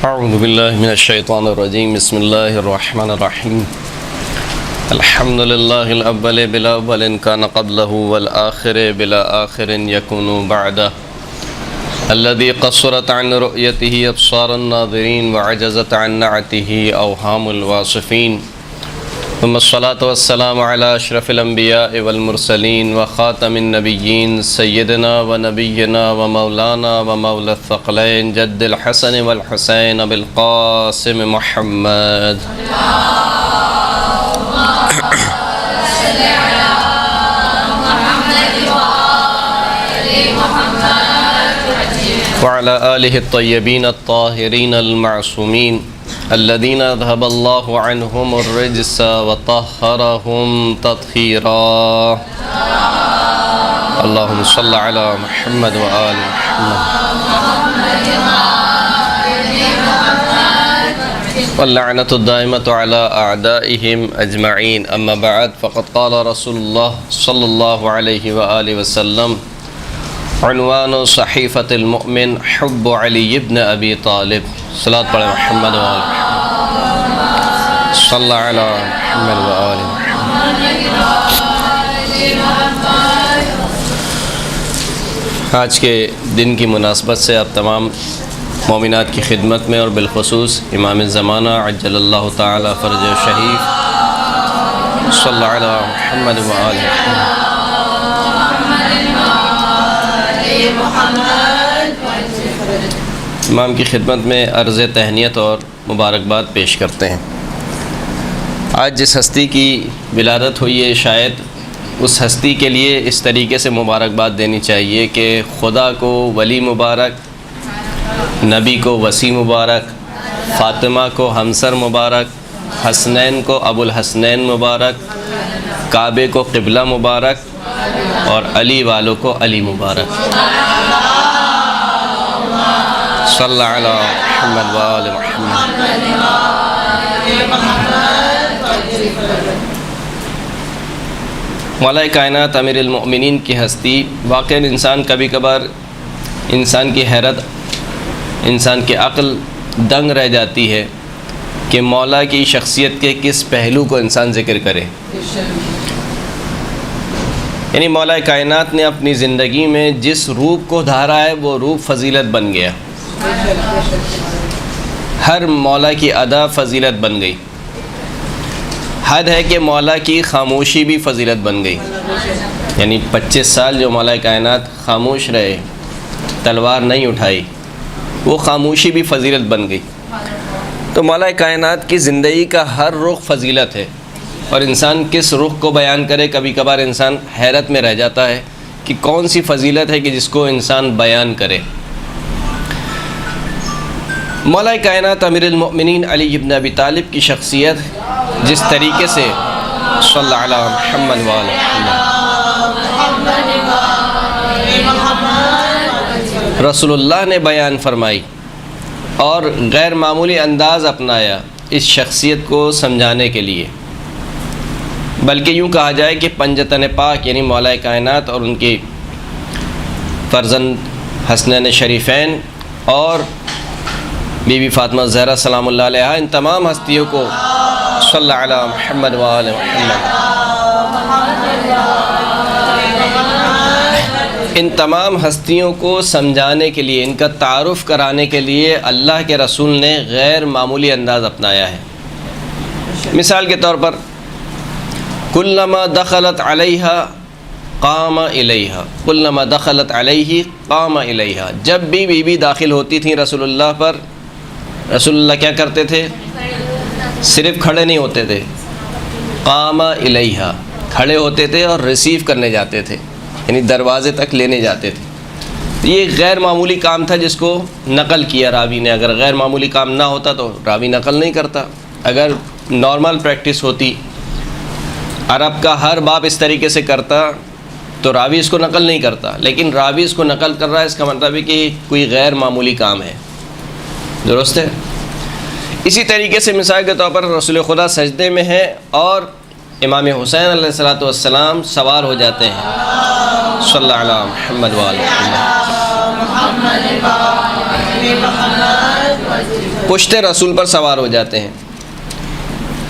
اعوذ باللہ من الشیطان الرجیم بسم اللہ الرحمن الرحیم الحمد للہ الاول بلا اول کان قبلہ والآخر بلا آخر یکون بعدہ الذي قصرت عن رؤيته ابصار الناظرین وعجزت عن نعته اوہام الواصفین ثم الصلاة والسلام على اشرف الانبیاء والمرسلین وخاتم النبیین سیدنا ونبینا ومولانا ومولا الثقلین جد الحسن والحسین ابی القاسم محمد وعلى آلہ الطیبین الطاہرین المعصومین الذين اذهب الله عنهم الرجس وطهرهم تطهيرا اللهم صل على محمد وآل محمد واللعنة الدائمة على أعدائهم أجمعين أما بعد فقد قال رسول الله صلى الله عليه وآله وسلم عنوان صحيفة المؤمن حب علي بن أبي طالب صلاة على محمد وآل محمد صلى على محمد وآل محمد۔ آج کے دن کی مناسبت سے آپ تمام مومنات کی خدمت میں اور بالخصوص امام زمانہ عجل اللہ تعالی فرجہ شریف صلی علی محمد وآل محمد امام کی خدمت میں عرض تہنیت اور مبارکباد پیش کرتے ہیں۔ آج جس ہستی کی ولادت ہوئی ہے شاید اس ہستی کے لیے اس طریقے سے مبارکباد دینی چاہیے کہ خدا کو ولی مبارک، نبی کو وسیع مبارک، فاطمہ کو ہمسر مبارک، حسنین کو ابو الحسنین مبارک، کعبے کو قبلہ مبارک اور علی والوں کو علی مبارک۔ صلی علی محمد وآل محمد۔ مولا کائنات امیر المؤمنین کی ہستی واقعاً انسان کبھی کبھار انسان کی حیرت، انسان کی عقل دنگ رہ جاتی ہے کہ مولا کی شخصیت کے کس پہلو کو انسان ذکر کرے۔ یعنی مولا کائنات نے اپنی زندگی میں جس روپ کو دھارا ہے وہ روپ فضیلت بن گیا، ہر مولا کی ادا فضیلت بن گئی۔ حد ہے کہ مولا کی خاموشی بھی فضیلت بن گئی، یعنی 25 سال جو مولا کائنات خاموش رہے، تلوار نہیں اٹھائی، وہ خاموشی بھی فضیلت بن گئی۔ تو مولا کائنات کی زندگی کا ہر رخ فضیلت ہے، اور انسان کس رخ کو بیان کرے کبھی کبھار انسان حیرت میں رہ جاتا ہے کہ کون سی فضیلت ہے کہ جس کو انسان بیان کرے۔ مولا کائنات امیر المؤمنین علی بن ابی طالب کی شخصیت جس طریقے سے صلی علی محمد وآل محمد رسول اللہ نے بیان فرمائی اور غیر معمولی انداز اپنایا اس شخصیت کو سمجھانے کے لیے، بلکہ یوں کہا جائے کہ پنجتن پاک یعنی مولا کائنات اور ان کی فرزند حسنین شریفین اور بی بی فاطمہ زہرا سلام اللہ علیہا، ان تمام ہستیوں کو صلی علی محمد وآل محمد، ان تمام ہستیوں کو سمجھانے کے لیے، ان کا تعارف کرانے کے لیے اللہ کے رسول نے غیر معمولی انداز اپنایا ہے۔ مثال کے طور پر کلما دخلت علیہا قام الیہا، کلما دخلت علیہ قام الیہا، جب بھی بی بی داخل ہوتی تھیں رسول اللہ پر، رسول اللہ کیا کرتے تھے؟ صرف کھڑے نہیں ہوتے تھے، قام الیہا، کھڑے ہوتے تھے اور ریسیو کرنے جاتے تھے، یعنی دروازے تک لینے جاتے تھے۔ یہ غیر معمولی کام تھا جس کو نقل کیا راوی نے۔ اگر غیر معمولی کام نہ ہوتا تو راوی نقل نہیں کرتا۔ اگر نارمل پریکٹس ہوتی، عرب کا ہر باپ اس طریقے سے کرتا تو راوی اس کو نقل نہیں کرتا، لیکن راوی اس کو نقل کر رہا ہے، اس کا مطلب ہے کہ کوئی غیر معمولی کام ہے۔ درست ہے؟ اسی طریقے سے مثال کے طور پر رسول خدا سجدے میں ہے اور امام حسین علیہ السلام سوار ہو جاتے ہیں، صلی اللہ علیہ محمد وآل محمد۔ پشت رسول پر سوار ہو جاتے ہیں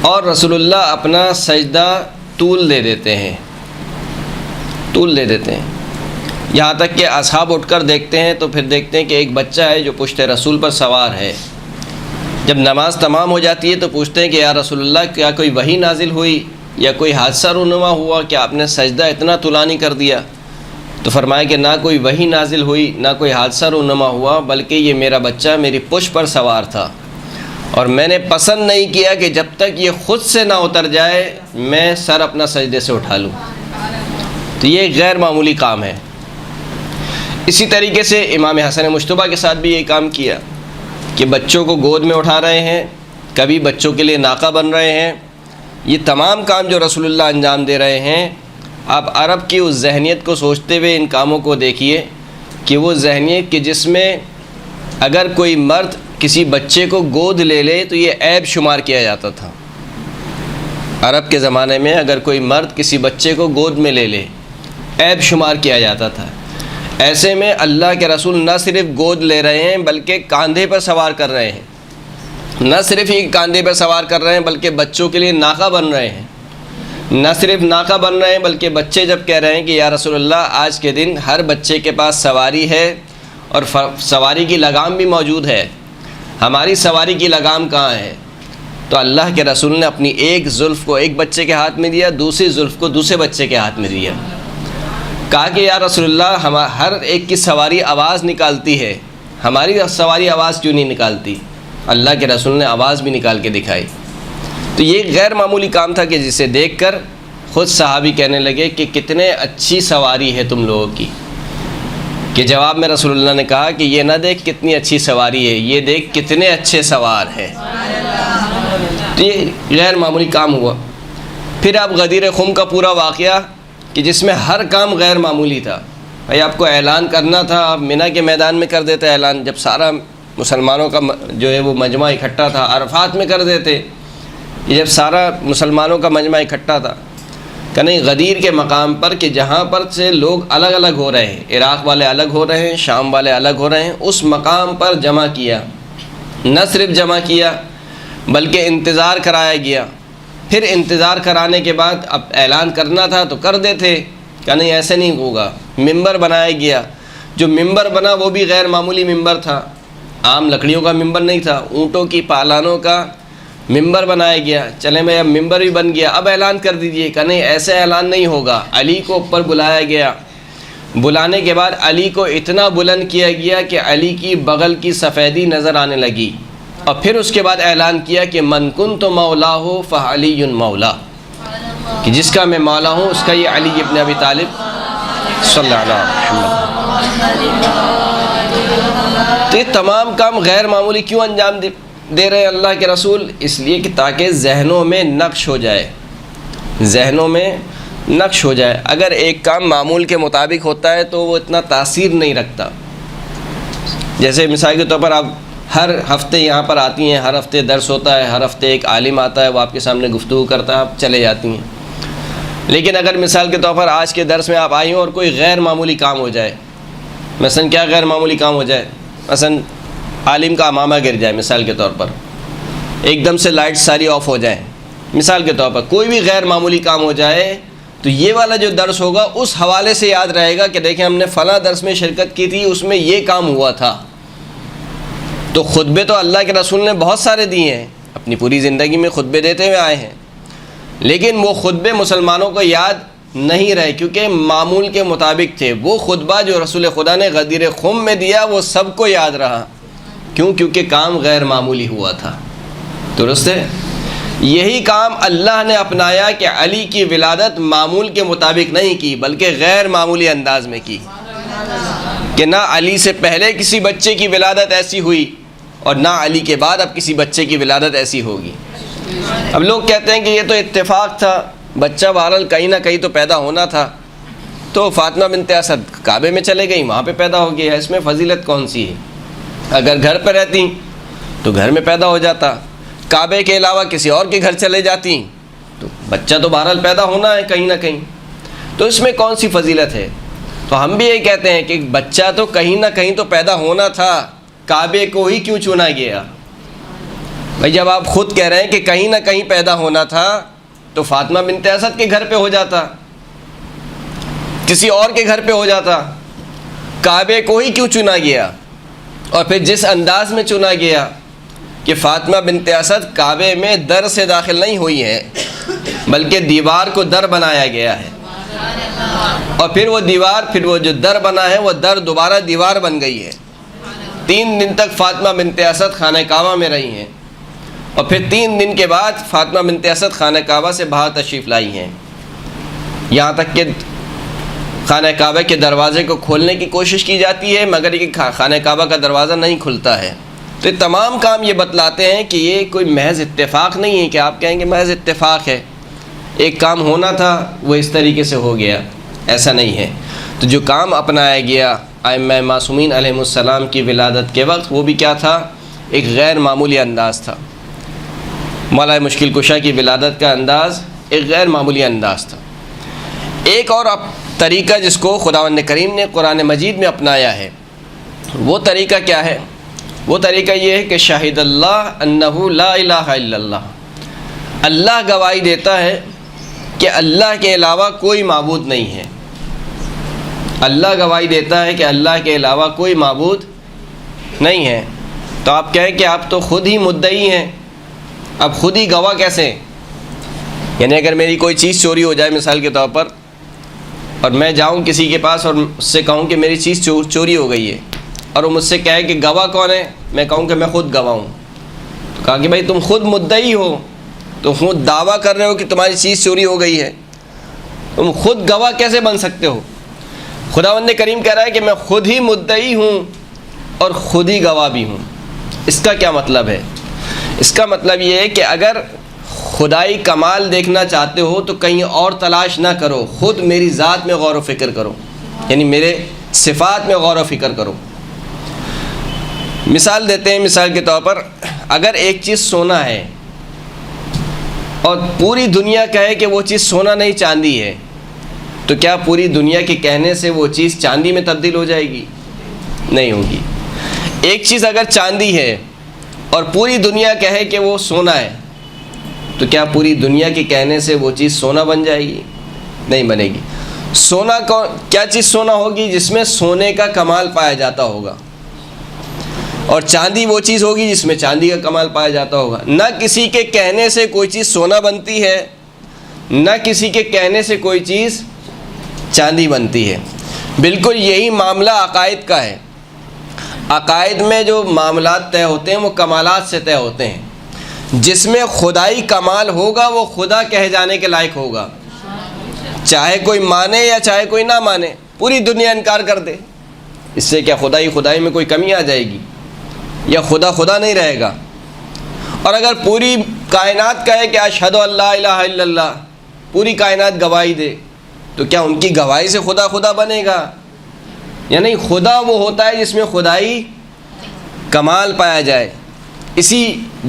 اور رسول اللہ اپنا سجدہ طول دے دیتے ہیں، طول دے دیتے ہیں، یہاں تک کہ اصحاب اٹھ کر دیکھتے ہیں تو پھر دیکھتے ہیں کہ ایک بچہ ہے جو پشت رسول پر سوار ہے۔ جب نماز تمام ہو جاتی ہے تو پوچھتے ہیں کہ یا رسول اللہ کیا کوئی وحی نازل ہوئی یا کوئی حادثہ رونما ہوا کہ آپ نے سجدہ اتنا طولانی کر دیا؟ تو فرمایا کہ نہ کوئی وحی نازل ہوئی نہ کوئی حادثہ رونما ہوا، بلکہ یہ میرا بچہ میری پشت پر سوار تھا اور میں نے پسند نہیں کیا کہ جب تک یہ خود سے نہ اتر جائے میں سر اپنا سجدے سے اٹھا لوں۔ تو یہ ایک غیر معمولی کام ہے۔ اسی طریقے سے امام حسن مجتبیٰ کے ساتھ بھی یہ کام کیا کہ بچوں کو گود میں اٹھا رہے ہیں، کبھی بچوں کے لیے ناقہ بن رہے ہیں۔ یہ تمام کام جو رسول اللہ انجام دے رہے ہیں، آپ عرب کی اس ذہنیت کو سوچتے ہوئے ان کاموں کو دیکھیے کہ وہ ذہنیت کہ جس میں اگر کوئی مرد کسی بچے کو گود لے لے تو یہ عیب شمار کیا جاتا تھا۔ عرب کے زمانے میں اگر کوئی مرد کسی بچے کو گود میں لے لے عیب شمار کیا جاتا تھا۔ ایسے میں اللہ کے رسول نہ صرف گود لے رہے ہیں بلکہ کاندھے پر سوار کر رہے ہیں، نہ صرف ہی کاندھے پر سوار کر رہے ہیں بلکہ بچوں کے لیے ناقہ بن رہے ہیں، نہ صرف ناقہ بن رہے ہیں بلکہ بچے جب کہہ رہے ہیں کہ یا رسول اللہ آج کے دن ہر بچے کے پاس سواری ہے اور سواری کی لگام بھی موجود ہے، ہماری سواری کی لگام کہاں ہے؟ تو اللہ کے رسول نے اپنی ایک زلف کو ایک بچے کے ہاتھ میں دیا، دوسری زلف کو دوسرے بچے کے ہاتھ میں دیا، کہا کہ یا رسول اللہ ہر ایک کی سواری آواز نکالتی ہے، ہماری سواری آواز کیوں نہیں نکالتی؟ اللہ کے رسول نے آواز بھی نکال کے دکھائی۔ تو یہ غیر معمولی کام تھا کہ جسے دیکھ کر خود صحابی کہنے لگے کہ کتنے اچھی سواری ہے تم لوگوں کی، کہ جواب میں رسول اللہ نے کہا کہ یہ نہ دیکھ کتنی اچھی سواری ہے، یہ دیکھ کتنے اچھے سوار ہیں۔ تو یہ غیر معمولی کام ہوا۔ پھر اب غدیر خم کا پورا واقعہ کہ جس میں ہر کام غیر معمولی تھا۔ بھائی آپ کو اعلان کرنا تھا، آپ منی کے میدان میں کر دیتے اعلان، جب سارا مسلمانوں کا جو ہے وہ مجمع اکٹھا تھا، عرفات میں کر دیتے، یہ جب سارا مسلمانوں کا مجمع اکٹھا تھا کہ نہیں غدیر کے مقام پر کہ جہاں پر سے لوگ الگ الگ ہو رہے ہیں، عراق والے الگ ہو رہے ہیں، شام والے الگ ہو رہے ہیں، اس مقام پر جمع کیا، نہ صرف جمع کیا بلکہ انتظار کرایا گیا۔ پھر انتظار کرانے کے بعد اب اعلان کرنا تھا تو کر دیتے کہ نہیں ایسے نہیں ہوگا۔ ممبر بنایا گیا، جو ممبر بنا وہ بھی غیر معمولی ممبر تھا، عام لکڑیوں کا ممبر نہیں تھا، اونٹوں کی پالانوں کا ممبر بنایا گیا۔ چلیں بھائی اب ممبر بھی بن گیا، اب اعلان کر دیجئے کہ نہیں ایسے اعلان نہیں ہوگا۔ علی کو اوپر بلایا گیا، بلانے کے بعد علی کو اتنا بلند کیا گیا کہ علی کی بغل کی سفیدی نظر آنے لگی، اور پھر اس کے بعد اعلان کیا کہ من کنت مولا ہو فعلی مولا، کہ جس کا میں مولا ہوں اس کا یہ علی ابن ابی طالب صلی اللہ علیہ وسلم۔ تو یہ تمام کام غیر معمولی کیوں انجام دے رہے ہیں اللہ کے رسول؟ اس لیے کہ تاکہ ذہنوں میں نقش ہو جائے، ذہنوں میں نقش ہو جائے۔ اگر ایک کام معمول کے مطابق ہوتا ہے تو وہ اتنا تاثیر نہیں رکھتا۔ جیسے مثال کے طور پر آپ ہر ہفتے یہاں پر آتی ہیں، ہر ہفتے درس ہوتا ہے، ہر ہفتے ایک عالم آتا ہے، وہ آپ کے سامنے گفتگو کرتا ہے، آپ چلے جاتی ہیں۔ لیکن اگر مثال کے طور پر آج کے درس میں آپ آئی ہوں اور کوئی غیر معمولی کام ہو جائے، مثلا کیا غیر معمولی کام ہو جائے؟ مثلا عالم کا امامہ گر جائے، مثال کے طور پر ایک دم سے لائٹ ساری آف ہو جائیں، مثال کے طور پر کوئی بھی غیر معمولی کام ہو جائے تو یہ والا جو درس ہوگا اس حوالے سے یاد رہے گا کہ دیکھیں ہم نے فلاں درس میں شرکت کی تھی، اس میں یہ کام ہوا تھا۔ تو خطبے تو اللہ کے رسول نے بہت سارے دیے ہیں، اپنی پوری زندگی میں خطبے دیتے ہوئے آئے ہیں، لیکن وہ خطبے مسلمانوں کو یاد نہیں رہے کیونکہ معمول کے مطابق تھے۔ وہ خطبہ جو رسول خدا نے غدیر خم میں دیا وہ سب کو یاد رہا، کیوں؟ کیونکہ کام غیر معمولی ہوا تھا۔ درست ہے؟ یہی کام اللہ نے اپنایا کہ علی کی ولادت معمول کے مطابق نہیں کی بلکہ غیر معمولی انداز میں کی، کہ نہ علی سے پہلے کسی بچے کی ولادت ایسی ہوئی اور نہ علی کے بعد اب کسی بچے کی ولادت ایسی ہوگی۔ اب لوگ کہتے ہیں کہ یہ تو اتفاق تھا، بچہ بہرحال کہیں نہ کہیں تو پیدا ہونا تھا، تو فاطمہ بنت اسد کعبے میں چلے گئیں، وہاں پہ پیدا ہو گیا، اس میں فضیلت کون سی ہے؟ اگر گھر پہ رہتی تو گھر میں پیدا ہو جاتا، کعبے کے علاوہ کسی اور کے گھر چلے جاتی تو بچہ تو بہرحال پیدا ہونا ہے کہیں نہ کہیں، تو اس میں کون سی فضیلت ہے؟ تو ہم بھی یہی کہتے ہیں کہ بچہ تو کہیں نہ کہیں تو پیدا ہونا تھا، کعبے کو ہی کیوں چنا گیا؟ بھائی جب آپ خود کہہ رہے ہیں کہ کہیں نہ کہیں پیدا ہونا تھا تو فاطمہ بنت اسد کے گھر پہ ہو جاتا، کسی اور کے گھر پہ ہو جاتا، کعبے کو ہی کیوں چنا گیا؟ اور پھر جس انداز میں چنا گیا کہ فاطمہ بنت اسد کعبے میں در سے داخل نہیں ہوئی ہے بلکہ دیوار کو در بنایا گیا ہے، اور پھر وہ دیوار، پھر وہ جو در بنا ہے وہ در دوبارہ دیوار بن گئی ہے۔ 3 دن تک فاطمہ بنت اسد خانہ کعبہ میں رہی ہیں، اور پھر 3 دن کے بعد فاطمہ بنت اسد خانہ کعبہ سے باہر تشریف لائی ہیں، یہاں تک کہ خانہ کعبہ کے دروازے کو کھولنے کی کوشش کی جاتی ہے مگر یہ خانہ کعبہ کا دروازہ نہیں کھلتا ہے۔ تو یہ تمام کام یہ بتلاتے ہیں کہ یہ کوئی محض اتفاق نہیں ہے کہ آپ کہیں گے محض اتفاق ہے، ایک کام ہونا تھا وہ اس طریقے سے ہو گیا، ایسا نہیں ہے۔ تو جو کام اپنایا گیا ائمہ معصومین علیہ السلام کی ولادت کے وقت، وہ بھی کیا تھا؟ ایک غیر معمولی انداز تھا۔ مولا مشکل کشا کی ولادت کا انداز ایک غیر معمولی انداز تھا۔ ایک اور طریقہ جس کو خداوند کریم نے قرآن مجید میں اپنایا ہے، وہ طریقہ کیا ہے؟ وہ طریقہ یہ ہے کہ شاہد اللہ انہ لا الہ الا اللہ، اللہ گواہی دیتا ہے کہ اللہ کے علاوہ کوئی معبود نہیں ہے۔ اللہ گواہی دیتا ہے کہ اللہ کے علاوہ کوئی معبود نہیں ہے۔ تو آپ کہیں کہ آپ تو خود ہی مدعی ہیں، اب خود ہی گواہ کیسے؟ یعنی اگر میری کوئی چیز چوری ہو جائے مثال کے طور پر، اور میں جاؤں کسی کے پاس اور اس سے کہوں کہ میری چیز چوری ہو گئی ہے، اور وہ مجھ سے کہے کہ گواہ کون ہے؟ میں کہوں کہ میں خود گواہ ہوں، تو کہا کہ بھائی تم خود مدعی ہو، تم خود دعویٰ کر رہے ہو کہ تمہاری چیز چوری ہو گئی ہے، تم خود گواہ کیسے بن سکتے ہو؟ خداوند کریم کہہ رہا ہے کہ میں خود ہی مدعی ہوں اور خود ہی گواہ بھی ہوں۔ اس کا کیا مطلب ہے؟ اس کا مطلب یہ ہے کہ اگر خدائی کمال دیکھنا چاہتے ہو تو کہیں اور تلاش نہ کرو، خود میری ذات میں غور و فکر کرو، یعنی میرے صفات میں غور و فکر کرو۔ مثال دیتے ہیں، مثال کے طور پر اگر ایک چیز سونا ہے اور پوری دنیا کہے کہ وہ چیز سونا نہیں چاندی ہے، تو کیا پوری دنیا کے کہنے سے وہ چیز چاندی میں تبدیل ہو جائے گی؟ نہیں ہوگی۔ ایک چیز اگر چاندی ہے اور پوری دنیا کہے کہ وہ سونا ہے، تو کیا پوری دنیا کے کہنے سے وہ چیز سونا بن جائے گی؟ نہیں بنے گی۔ سونا کیا چیز سونا ہوگی؟ جس میں سونے کا کمال پایا جاتا ہوگا، اور چاندی وہ چیز ہوگی جس میں چاندی کا کمال پایا جاتا ہوگا۔ نہ کسی کے کہنے سے کوئی چیز سونا بنتی ہے، نہ کسی کے کہنے سے کوئی چیز چاندی بنتی ہے۔ بالکل یہی معاملہ عقائد کا ہے۔ عقائد میں جو معاملات طے ہوتے ہیں وہ کمالات سے طے ہوتے ہیں۔ جس میں خدائی کمال ہوگا وہ خدا کہے جانے کے لائق ہوگا، چاہے کوئی مانے یا چاہے کوئی نہ مانے، پوری دنیا انکار کر دے، اس سے کیا خدائی میں کوئی کمی آ جائے گی یا خدا نہیں رہے گا؟ اور اگر پوری کائنات کہے کہ اشہد ان لا الہ الا اللہ، پوری کائنات گواہی دے، تو کیا ان کی گواہی سے خدا بنے گا؟ یا نہیں، خدا وہ ہوتا ہے جس میں خدائی کمال پایا جائے۔ اسی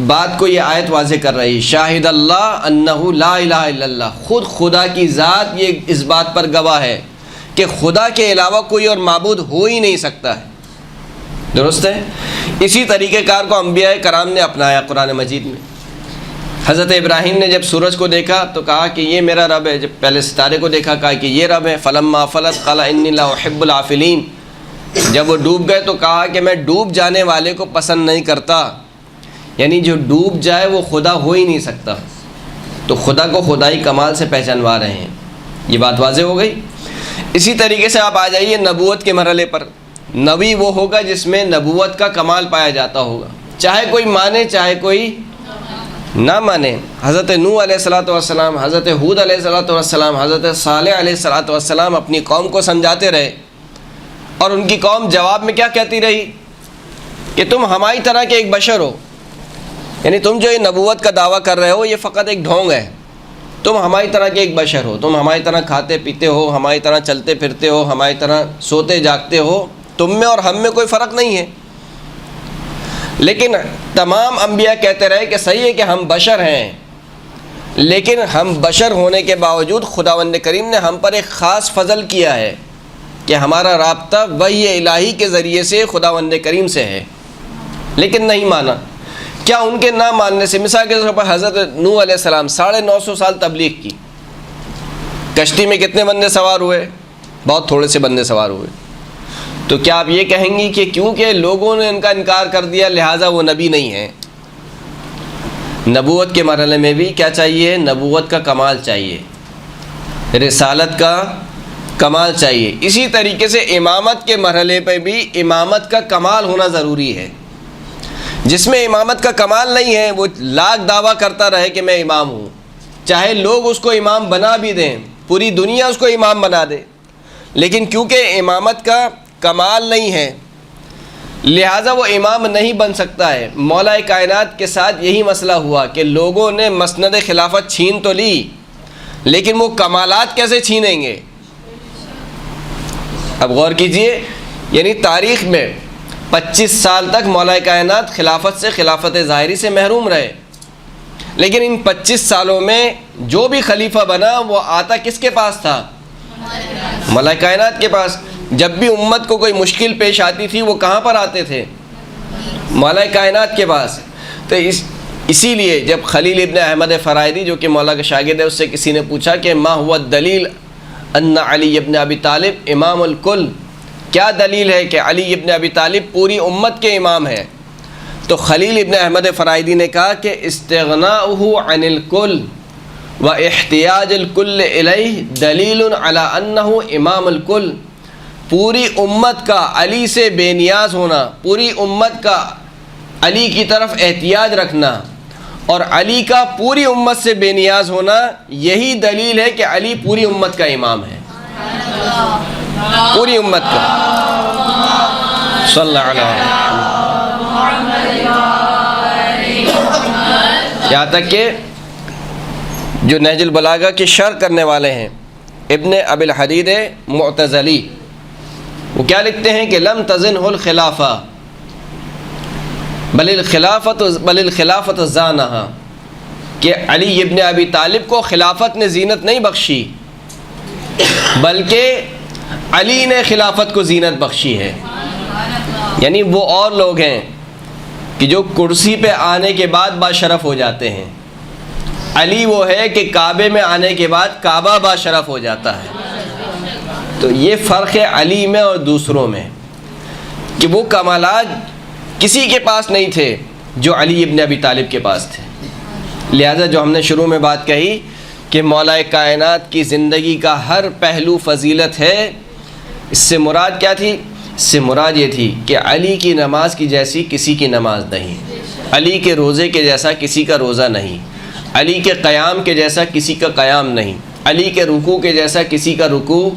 بات کو یہ آیت واضح کر رہی ہے، شاہد اللہ انہ لا الہ الا اللہ، خود خدا کی ذات یہ اس بات پر گواہ ہے کہ خدا کے علاوہ کوئی اور معبود ہو ہی نہیں سکتا ہے۔ درست ہے؟ اسی طریقہ کار کو انبیاء کرام نے اپنایا قرآن مجید میں۔ حضرت ابراہیم نے جب سورج کو دیکھا تو کہا کہ یہ میرا رب ہے، جب پہلے ستارے کو دیکھا کہا کہ یہ رب ہے، فلما افلت قال انی لا احب العافلین، جب وہ ڈوب گئے تو کہا کہ میں ڈوب جانے والے کو پسند نہیں کرتا، یعنی جو ڈوب جائے وہ خدا ہو ہی نہیں سکتا۔ تو خدا کو خدائی کمال سے پہچانوا رہے ہیں، یہ بات واضح ہو گئی۔ اسی طریقے سے آپ آ جائیے نبوت کے مرحلے پر۔ نبی وہ ہوگا جس میں نبوت کا کمال پایا جاتا ہوگا، چاہے کوئی مانے چاہے کوئی نہ مانے۔ حضرت نوح علیہ الصلوۃ والسلام، حضرت ہود علیہ الصلوۃ والسلام، حضرت صالح علیہ الصلوۃ والسلام اپنی قوم کو سمجھاتے رہے، اور ان کی قوم جواب میں کیا کہتی رہی کہ تم ہماری طرح کے ایک بشر ہو، یعنی تم جو یہ نبوت کا دعویٰ کر رہے ہو یہ فقط ایک ڈھونگ ہے، تم ہماری طرح کے ایک بشر ہو، تم ہماری طرح کھاتے پیتے ہو، ہماری طرح چلتے پھرتے ہو، ہماری طرح سوتے جاگتے ہو، تم میں اور ہم میں کوئی فرق نہیں ہے۔ لیکن تمام انبیاء کہتے رہے کہ صحیح ہے کہ ہم بشر ہیں، لیکن ہم بشر ہونے کے باوجود خداوند کریم نے ہم پر ایک خاص فضل کیا ہے کہ ہمارا رابطہ وحی الہی کے ذریعے سے خداوند کریم سے ہے، لیکن نہیں مانا۔ کیا ان کے نہ ماننے سے، مثال کے طور پر حضرت نوح علیہ السلام 950 سال تبلیغ کی، کشتی میں کتنے بندے سوار ہوئے؟ بہت تھوڑے سے بندے سوار ہوئے. تو کیا آپ یہ کہیں گی کہ کیونکہ لوگوں نے ان کا انکار کر دیا لہٰذا وہ نبی نہیں ہیں؟ نبوت کے مرحلے میں بھی کیا چاہیے؟ نبوت کا کمال چاہیے، رسالت کا کمال چاہیے. اسی طریقے سے امامت کے مرحلے پہ بھی امامت کا کمال ہونا ضروری ہے. جس میں امامت کا کمال نہیں ہے وہ لاکھ دعویٰ کرتا رہے کہ میں امام ہوں، چاہے لوگ اس کو امام بنا بھی دیں، پوری دنیا اس کو امام بنا دے، لیکن کیونکہ امامت کا کمال نہیں ہے لہٰذا وہ امام نہیں بن سکتا ہے. مولا کائنات کے ساتھ یہی مسئلہ ہوا کہ لوگوں نے مسند خلافت چھین تو لی لیکن وہ کمالات کیسے چھینیں گے؟ اب غور کیجئے، یعنی تاریخ میں 25 سال تک مولا کائنات خلافت سے، خلافت ظاہری سے محروم رہے، لیکن ان 25 سالوں میں جو بھی خلیفہ بنا وہ آتا کس کے پاس تھا؟ مولا کائنات کے پاس. جب بھی امت کو کوئی مشکل پیش آتی تھی وہ کہاں پر آتے تھے؟ مولا کائنات کے پاس. تو اسی لیے جب خلیل ابن احمد فرائدی جو کہ مولا کا شاگرد ہے، اس سے کسی نے پوچھا کہ ما ہوا الدلیل ان علی ابن ابی طالب امام الکل، کیا دلیل ہے کہ علی ابن ابی طالب پوری امت کے امام ہیں؟ تو خلیل ابن احمد فرائدی نے کہا کہ استغناؤہ عن الکل و احتیاج الکل الیہ دلیل علی انہ امام الکل. پوری امت کا علی سے بے نیاز ہونا، پوری امت کا علی کی طرف احتیاج رکھنا اور علی کا پوری امت سے بے نیاز ہونا، یہی دلیل ہے کہ علی پوری امت کا امام ہے، پوری امت کا. صلی اللہ علیہ وسلم. یہاں تک کہ جو نہج البلاغہ کی شرح کرنے والے ہیں ابن ابی الحدید معتزلی، وہ کیا لکھتے ہیں کہ لم تزنہ الخلافہ بل الخلافت زانہا، کہ علی ابن ابی طالب کو خلافت نے زینت نہیں بخشی بلکہ علی نے خلافت کو زینت بخشی ہے. یعنی وہ اور لوگ ہیں کہ جو کرسی پہ آنے کے بعد باشرف ہو جاتے ہیں، علی وہ ہے کہ کعبے میں آنے کے بعد کعبہ باشرف ہو جاتا ہے. تو یہ فرق ہے علی میں اور دوسروں میں کہ وہ کمالات کسی کے پاس نہیں تھے جو علی ابن ابی طالب کے پاس تھے. لہذا جو ہم نے شروع میں بات کہی کہ مولا کائنات کی زندگی کا ہر پہلو فضیلت ہے، اس سے مراد کیا تھی؟ اس سے مراد یہ تھی کہ علی کی نماز کی جیسی کسی کی نماز نہیں، علی کے روزے کے جیسا کسی کا روزہ نہیں، علی کے قیام کے جیسا کسی کا قیام نہیں، علی کے رکوع کے جیسا کسی کا رکوع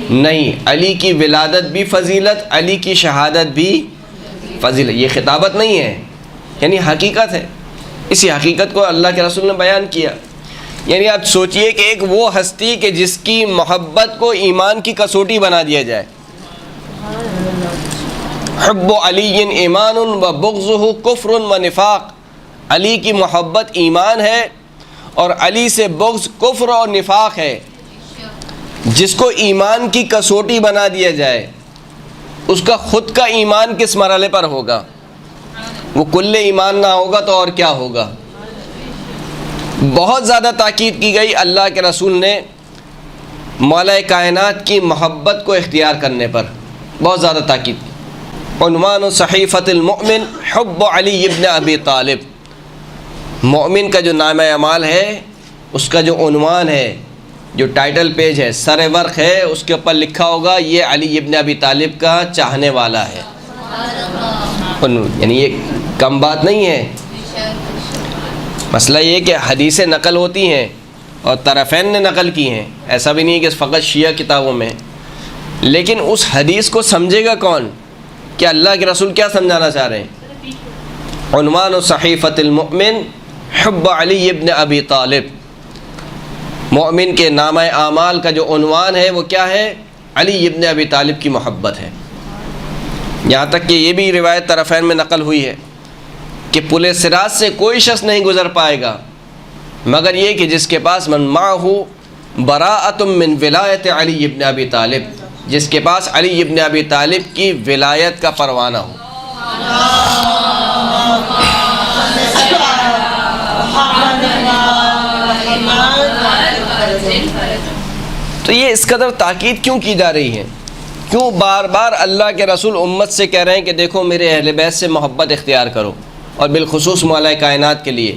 نہیں. علی کی ولادت بھی فضیلت، علی کی شہادت بھی فضیلت. یہ خطابت نہیں ہے، یعنی حقیقت ہے. اسی حقیقت کو اللہ کے رسول نے بیان کیا. یعنی آپ سوچئے کہ ایک وہ ہستی کہ جس کی محبت کو ایمان کی کسوٹی بنا دیا جائے. حب علی ایمان و بغضہ کفر و نفاق، علی کی محبت ایمان ہے اور علی سے بغض کفر اور نفاق ہے. جس کو ایمان کی کسوٹی بنا دیا جائے اس کا خود کا ایمان کس مرحلے پر ہوگا؟ وہ کل ایمان نہ ہوگا تو اور کیا ہوگا؟ بہت زیادہ تاکید کی گئی اللہ کے رسول نے مولا کائنات کی محبت کو اختیار کرنے پر، بہت زیادہ تاکید کی. عنوان صحیفۃ المؤمن حب علی ابن ابی طالب. مومن کا جو نامہ اعمال ہے اس کا جو عنوان ہے، جو ٹائٹل پیج ہے، سر ورق ہے، اس کے اوپر لکھا ہوگا یہ علی ابن ابی طالب کا چاہنے والا ہے. یعنی یہ کم بات نہیں ہے. مسئلہ یہ کہ حدیثیں نقل ہوتی ہیں اور طرفین نے نقل کی ہیں، ایسا بھی نہیں کہ فقط شیعہ کتابوں میں، لیکن اس حدیث کو سمجھے گا کون کہ اللہ کے رسول کیا سمجھانا چاہ رہے ہیں. عنوان صحیفۃ المؤمن حب علی ابن ابی طالب. مومن کے نامہ اعمال کا جو عنوان ہے وہ کیا ہے؟ علی ابن ابی طالب کی محبت ہے. یہاں تک کہ یہ بھی روایت طرفین میں نقل ہوئی ہے کہ پل صراط سے کوئی شخص نہیں گزر پائے گا مگر یہ کہ جس کے پاس من معہ براءۃ من ولایت علی ابن ابی طالب، جس کے پاس علی ابن ابی طالب کی ولایت کا پروانہ ہو. تو یہ اس قدر تاکید کیوں کی جا رہی ہے؟ کیوں بار بار اللہ کے رسول امت سے کہہ رہے ہیں کہ دیکھو میرے اہل بیت سے محبت اختیار کرو، اور بالخصوص مولا کائنات کے لیے،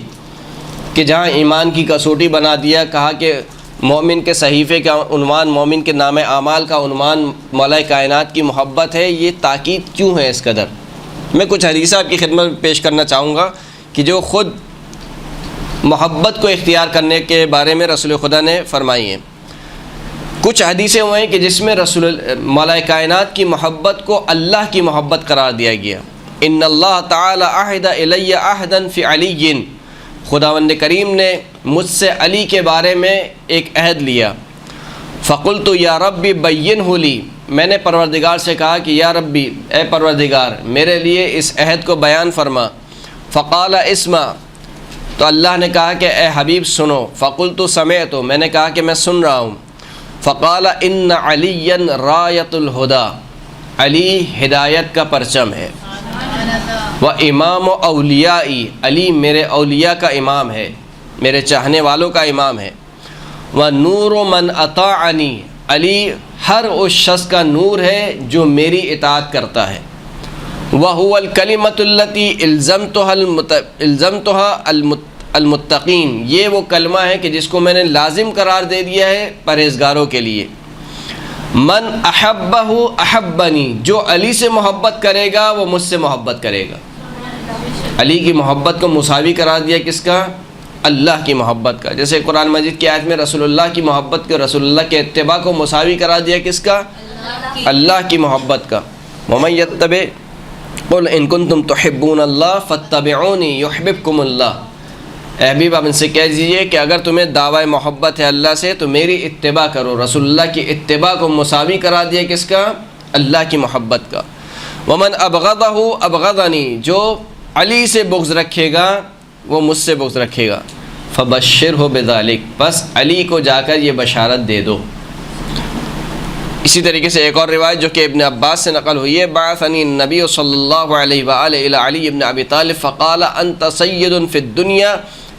کہ جہاں ایمان کی کسوٹی بنا دیا، کہا کہ مومن کے صحیفے کا عنوان، مومن کے نام اعمال کا عنوان مولا کائنات کی محبت ہے، یہ تاکید کیوں ہے اس قدر؟ میں کچھ حدیث آپ کی خدمت میں پیش کرنا چاہوں گا کہ جو خود محبت کو اختیار کرنے کے بارے میں رسول خدا نے فرمائی ہیں۔ کچھ حدیثیں ہوئے ہیں کہ جس میں مولا کائنات کی محبت کو اللہ کی محبت قرار دیا گیا۔ ان اللہ تعالی عہد الی عہدا فی علی، خداوند کریم نے مجھ سے علی کے بارے میں ایک عہد لیا۔ فقلت یا ربی بینہ لی، میں نے پروردگار سے کہا کہ یا ربی، اے پروردگار میرے لیے اس عہد کو بیان فرما۔ فقال اسمع، تو اللہ نے کہا کہ اے حبیب سنو۔ فقلت سمعت، میں نے کہا کہ میں سن رہا ہوں۔ فقال ان علی رایۃ الہدی، علی ہدایت کا پرچم ہے۔ و امام اولیائی، علی میرے اولیاء کا امام ہے، میرے چاہنے والوں کا امام ہے۔ و نور من اطاعنی، علی ہر اس شخص کا نور ہے جو میری اطاعت کرتا ہے۔ وہو الکلمۃ التی الزمتها المتقین، یہ وہ کلمہ ہے کہ جس کو میں نے لازم قرار دے دیا ہے پرہیزگاروں کے لیے۔ من احبہ احبنی، جو علی سے محبت کرے گا وہ مجھ سے محبت کرے گا۔ علی کی محبت کو مساوی قرار دیا کس کا؟ اللہ کی محبت کا۔ جیسے قرآن مجید کی آیت میں رسول اللہ کی محبت کو، رسول اللہ کے اتباع کو مساوی قرار دیا کس کا؟ اللہ کی محبت کا۔ ومن یتبع قل ان کنتم تحبون اللہ فاتبعونی یحببکم اللہ، اے حبیب آپ ان سے کہہ دیجیے کہ اگر تمہیں دعوی محبت ہے اللہ سے تو میری اتباع کرو۔ رسول اللہ کی اتباع کو مساوی قرار دیا کس کا؟ اللہ کی محبت کا۔ ومن ابغضہ ابغضنی، جو علی سے بغض رکھے گا وہ مجھ سے بغض رکھے گا۔ فبشرہ بذالک، بس علی کو جا کر یہ بشارت دے دو۔ اسی طریقے سے ایک اور روایت جو کہ ابن عباس سے نقل ہوئی ہے، بعثنی النبی صلی اللہ علیہ وآلہ الی علی بن ابی طالب فقال انت سید فی الدنیا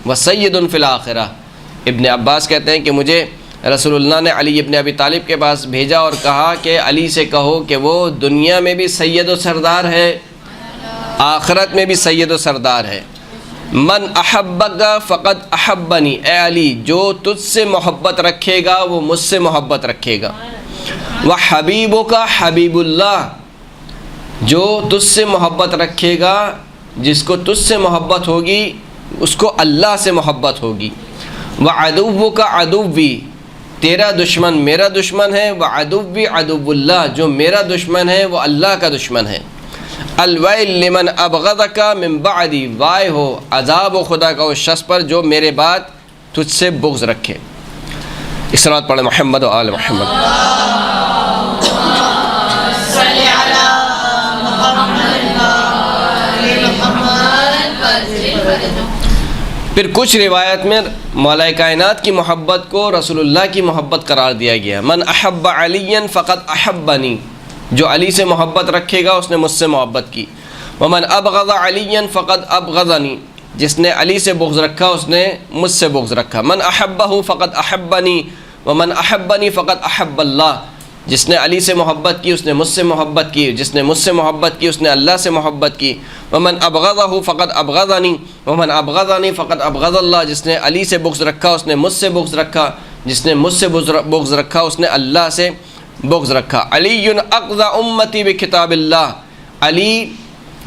وسید فی الآخرہ۔ ابن عباس کہتے ہیں کہ مجھے رسول اللہ نے علی ابن ابی طالب کے پاس بھیجا اور کہا کہ علی سے کہو کہ وہ دنیا میں بھی سید و سردار ہے، آخرت میں بھی سید و سردار ہے۔ من احبک فقد احبنی، اے علی جو تجھ سے محبت رکھے گا وہ مجھ سے محبت رکھے گا۔ وحبیبک حبیب اللہ، جو تجھ سے محبت رکھے گا، جس کو تجھ سے محبت ہوگی اس کو اللہ سے محبت ہوگی۔ وعدوک عدوی، تیرا دشمن میرا دشمن ہے۔ وعدوی عدو اللہ، جو میرا دشمن ہے وہ اللہ کا دشمن ہے۔ الویل لمن ابغضک من بعدی، وائے ہو عذاب و خدا کا اس شخص پر جو میرے بعد تجھ سے بغض رکھے۔ صلوات پڑھیں محمد و آل محمد۔ پھر کچھ روایت میں مولا کائنات کی محبت کو رسول اللہ کی محبت قرار دیا گیا۔ من احب علی فقد احبنی، جو علی سے محبت رکھے گا اس نے مجھ سے محبت کی۔ ومن ابغض علی فقد ابغضنی، جس نے علی سے بغض رکھا اس نے مجھ سے بغض رکھا۔ من احبہ فقد احبنی ومن احبنی فقد احب اللہ، جس نے علی سے محبت کی اس نے مجھ سے محبت کی، جس نے مجھ سے محبت کی اس نے اللہ سے محبت کی۔ ومن ابغضہ فقد ابغضنی ومن ابغضنی فقد ابغض اللہ، جس نے علی سے بغض رکھا اس نے مجھ سے بغض رکھا، جس نے مجھ سے بغض رکھا اس نے اللہ سے بغض رکھا۔ علی اقضى امتی بکتاب اللہ، علی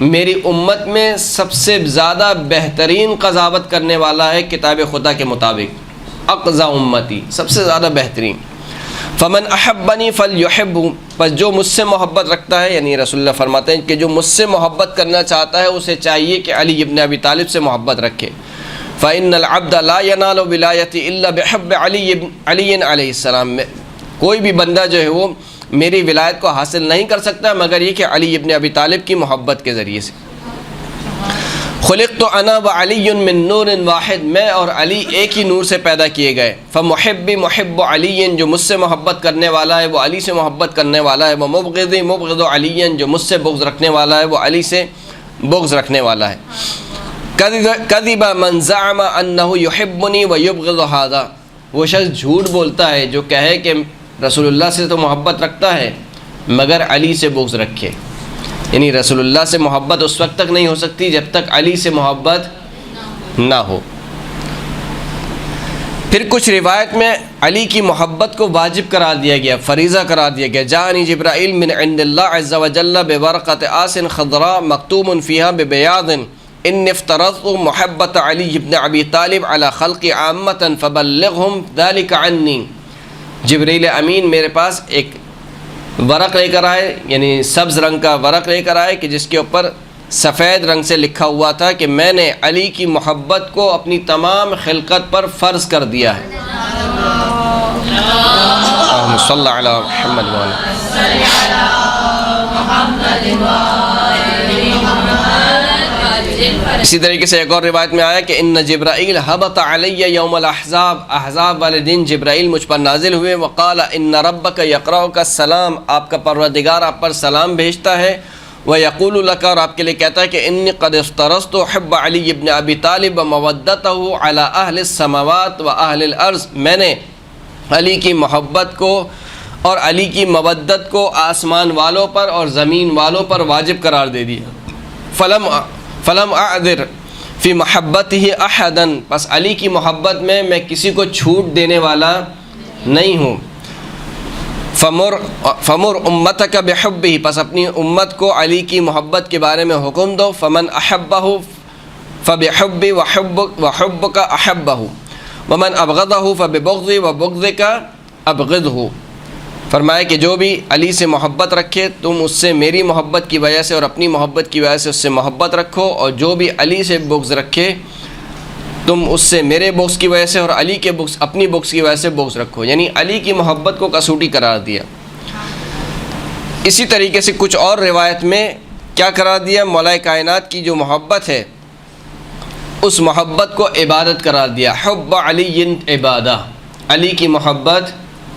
میری امت میں سب سے زیادہ بہترین قضاوت کرنے والا ہے کتاب خدا کے مطابق۔ اقضى امتی، سب سے زیادہ بہترین۔ فمن احبنی فلیحب، پس جو مجھ سے محبت رکھتا ہے، یعنی رسول اللہ فرماتے ہیں کہ جو مجھ سے محبت کرنا چاہتا ہے اسے چاہیے کہ علی ابن ابی طالب سے محبت رکھے۔ فإن العبد لا ينال ولایتی الا بحب علی علیہ السلام، کوئی بھی بندہ جو ہے وہ میری ولایت کو حاصل نہیں کر سکتا مگر یہ کہ علی ابن ابی طالب کی محبت کے ذریعے سے۔ خلقت انا وعلی من نور واحد، میں اور علی ایک ہی نور سے پیدا کیے گئے۔ فمحبی محب علی، جو مجھ سے محبت کرنے والا ہے وہ علی سے محبت کرنے والا ہے۔ ومبغضی مبغض علی، جو مجھ سے بغض رکھنے والا ہے وہ علی سے بغض رکھنے والا ہے۔ کذب من زعم انہ یحبنی ویبغض ھذا، وہ شخص جھوٹ بولتا ہے جو کہے کہ رسول اللہ سے تو محبت رکھتا ہے مگر علی سے بغض رکھے. یعنی رسول اللہ سے محبت اس وقت تک نہیں ہو سکتی جب تک علی سے محبت نہ ہو. پھر کچھ روایت میں علی کی محبت کو واجب قرار دیا گیا، فریضہ قرار دیا گیا. جاءنی جبرائیل من عند اللہ عز وجل بورقۃ آس خضراء مکتوب فیہا ببیاض ان افترضت محبت علی بن ابی طالب علی خلق عامۃ فبلغہم ذلک عنی. جبرائیل امین میرے پاس ایک ورق لے کر آئے، یعنی سبز رنگ کا ورق لے کر آئے کہ جس کے اوپر سفید رنگ سے لکھا ہوا تھا کہ میں نے علی کی محبت کو اپنی تمام خلقت پر فرض کر دیا ہے. اللہم صل علی محمد اسی طریقے سے ایک اور روایت میں آیا کہ ان جبرائیل حبط علی یوم الاحزاب، احزاب والے دن جبرائیل مجھ پر نازل ہوئے. وقال ان ربک یقرؤک السلام، آپ کا پروردگار آپ پر سلام بھیجتا ہے. وَيَقُولُ لَكَ، اور آپ کے لیے کہتا ہے کہ انی قد افترضت حب علی بن ابی طالب ومودتہ علی اہل السماوات واہل الارض، میں نے علی کی محبت کو اور علی کی مودت کو آسمان والوں پر اور زمین والوں پر واجب قرار دے دیا. فلم اعذر فی محبتہ احدا، پس علی کی محبت میں کسی کو چھوٹ دینے والا نہیں ہوں. فمر امتک بحبہ، پس اپنی امت کو علی کی محبت کے بارے میں حکم دو. فمن احبہ فبحبی وحبک احبہ ومن ابغضہ فببغضی وبغضک ابغضہ. فرمایا کہ جو بھی علی سے محبت رکھے تم اس سے میری محبت کی وجہ سے اور اپنی محبت کی وجہ سے اس سے محبت رکھو، اور جو بھی علی سے بغض رکھے تم اس سے میرے بغض کی وجہ سے اور علی کے بغض اپنی بغض کی وجہ سے بغض رکھو. یعنی علی کی محبت کو کسوٹی قرار دیا. اسی طریقے سے کچھ اور روایت میں کیا قرار دیا؟ مولا کائنات کی جو محبت ہے اس محبت کو عبادت قرار دیا. حب علی عبادہ، علی کی محبت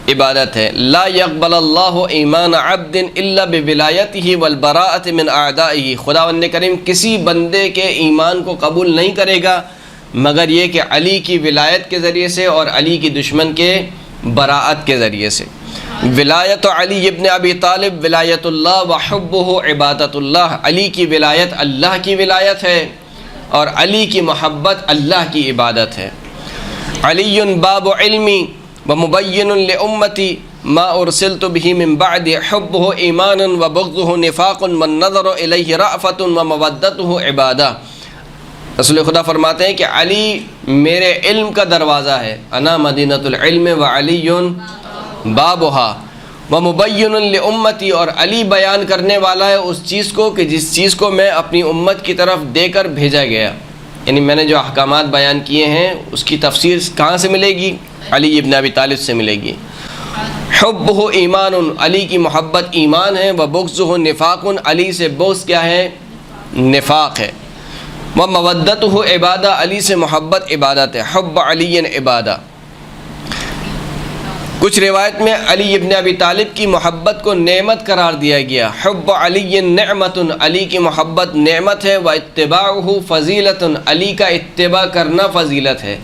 عبادت ہے. لا يقبل اللہ ایمان عبد الا بولایتہ والبراءۃ من اعدائہ، خداوند کریم کسی بندے کے ایمان کو قبول نہیں کرے گا مگر یہ کہ علی کی ولایت کے ذریعے سے اور علی کی دشمن کے براءت کے ذریعے سے. ولایت علی ابن ابی طالب ولایت اللہ وحبہ عبادت اللہ، علی کی ولایت اللہ کی ولایت ہے اور علی کی محبت اللہ کی عبادت ہے. علی باب علمی ومبین لامتی ما ارسلت به من بعد حبہ ایمان وبغضہ نفاق والنظر الیہ رأفۃ ومودتہ عبادہ. رسول خدا فرماتے ہیں کہ علی میرے علم کا دروازہ ہے، انا مدینۃ العلم وعلی بابھا ومبین لامتی، اور علی بیان کرنے والا ہے اس چیز کو کہ جس چیز کو میں اپنی امت کی طرف دے کر بھیجا گیا. یعنی میں نے جو احکامات بیان کیے ہیں اس کی تفسیر کہاں سے ملے گی؟ علی ابن ابی طالب سے ملے گی. حبہ ایمان، علی کی محبت ایمان ہے. وبغضہ نفاق، علی سے بغض کیا ہے؟ نفاق ہے. ومودتہ عبادہ، علی سے محبت عبادت ہے. حب علی عبادہ. کچھ روایت میں علی ابن ابی طالب کی محبت کو نعمت قرار دیا گیا. حب علی نعمت، علی کی محبت نعمت ہے. واتباعہ فضیلت، علی کا اتباع کرنا فضیلت ہے.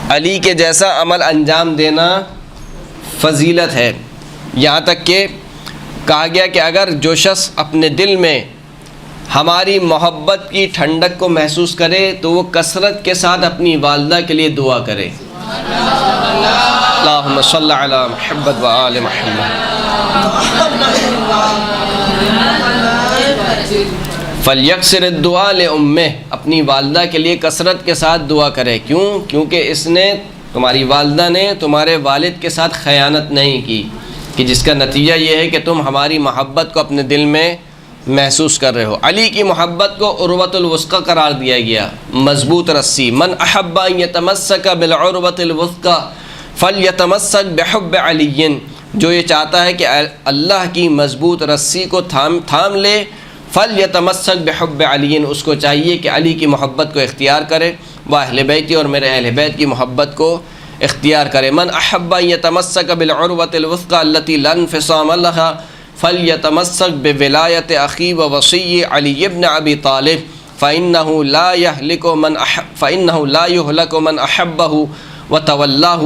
علی کے جیسا عمل انجام دینا فضیلت ہے. یہاں تک کہ کہا گیا کہ اگر جو شخص اپنے دل میں ہماری محبت کی ٹھنڈک کو محسوس کرے تو وہ کثرت کے ساتھ اپنی والدہ کے لیے دعا کرے. اللہم صل علی محمد و آل محمد. فلیکثر الدعاء لامہ، اپنی والدہ کے لیے کثرت کے ساتھ دعا کرے. کیوں؟ کیونکہ اس نے، تمہاری والدہ نے تمہارے والد کے ساتھ خیانت نہیں کی، کہ جس کا نتیجہ یہ ہے کہ تم ہماری محبت کو اپنے دل میں محسوس کر رہے ہو. علی کی محبت کو عروۃ الوثقی قرار دیا گیا، مضبوط رسی. من احب ان یتمسک بالعروۃ الوثقی فلیتمسک بحب علی، جو یہ چاہتا ہے کہ اللہ کی مضبوط رسی کو تھام لے، فلیتمسک بحب علی، اس کو چاہیے کہ علی کی محبت کو اختیار کرے. وہ اہل بیتی، اور میرے اہل بیت کی محبت کو اختیار کرے. من احب ان یتمسک بالعروۃ الوثقی التي لا انفصام لها فلیتمسک بولایت اخی و وصی علی ابن ابی طالب فإنه لا يهلك من أحبه وَتَوَلَّاهُ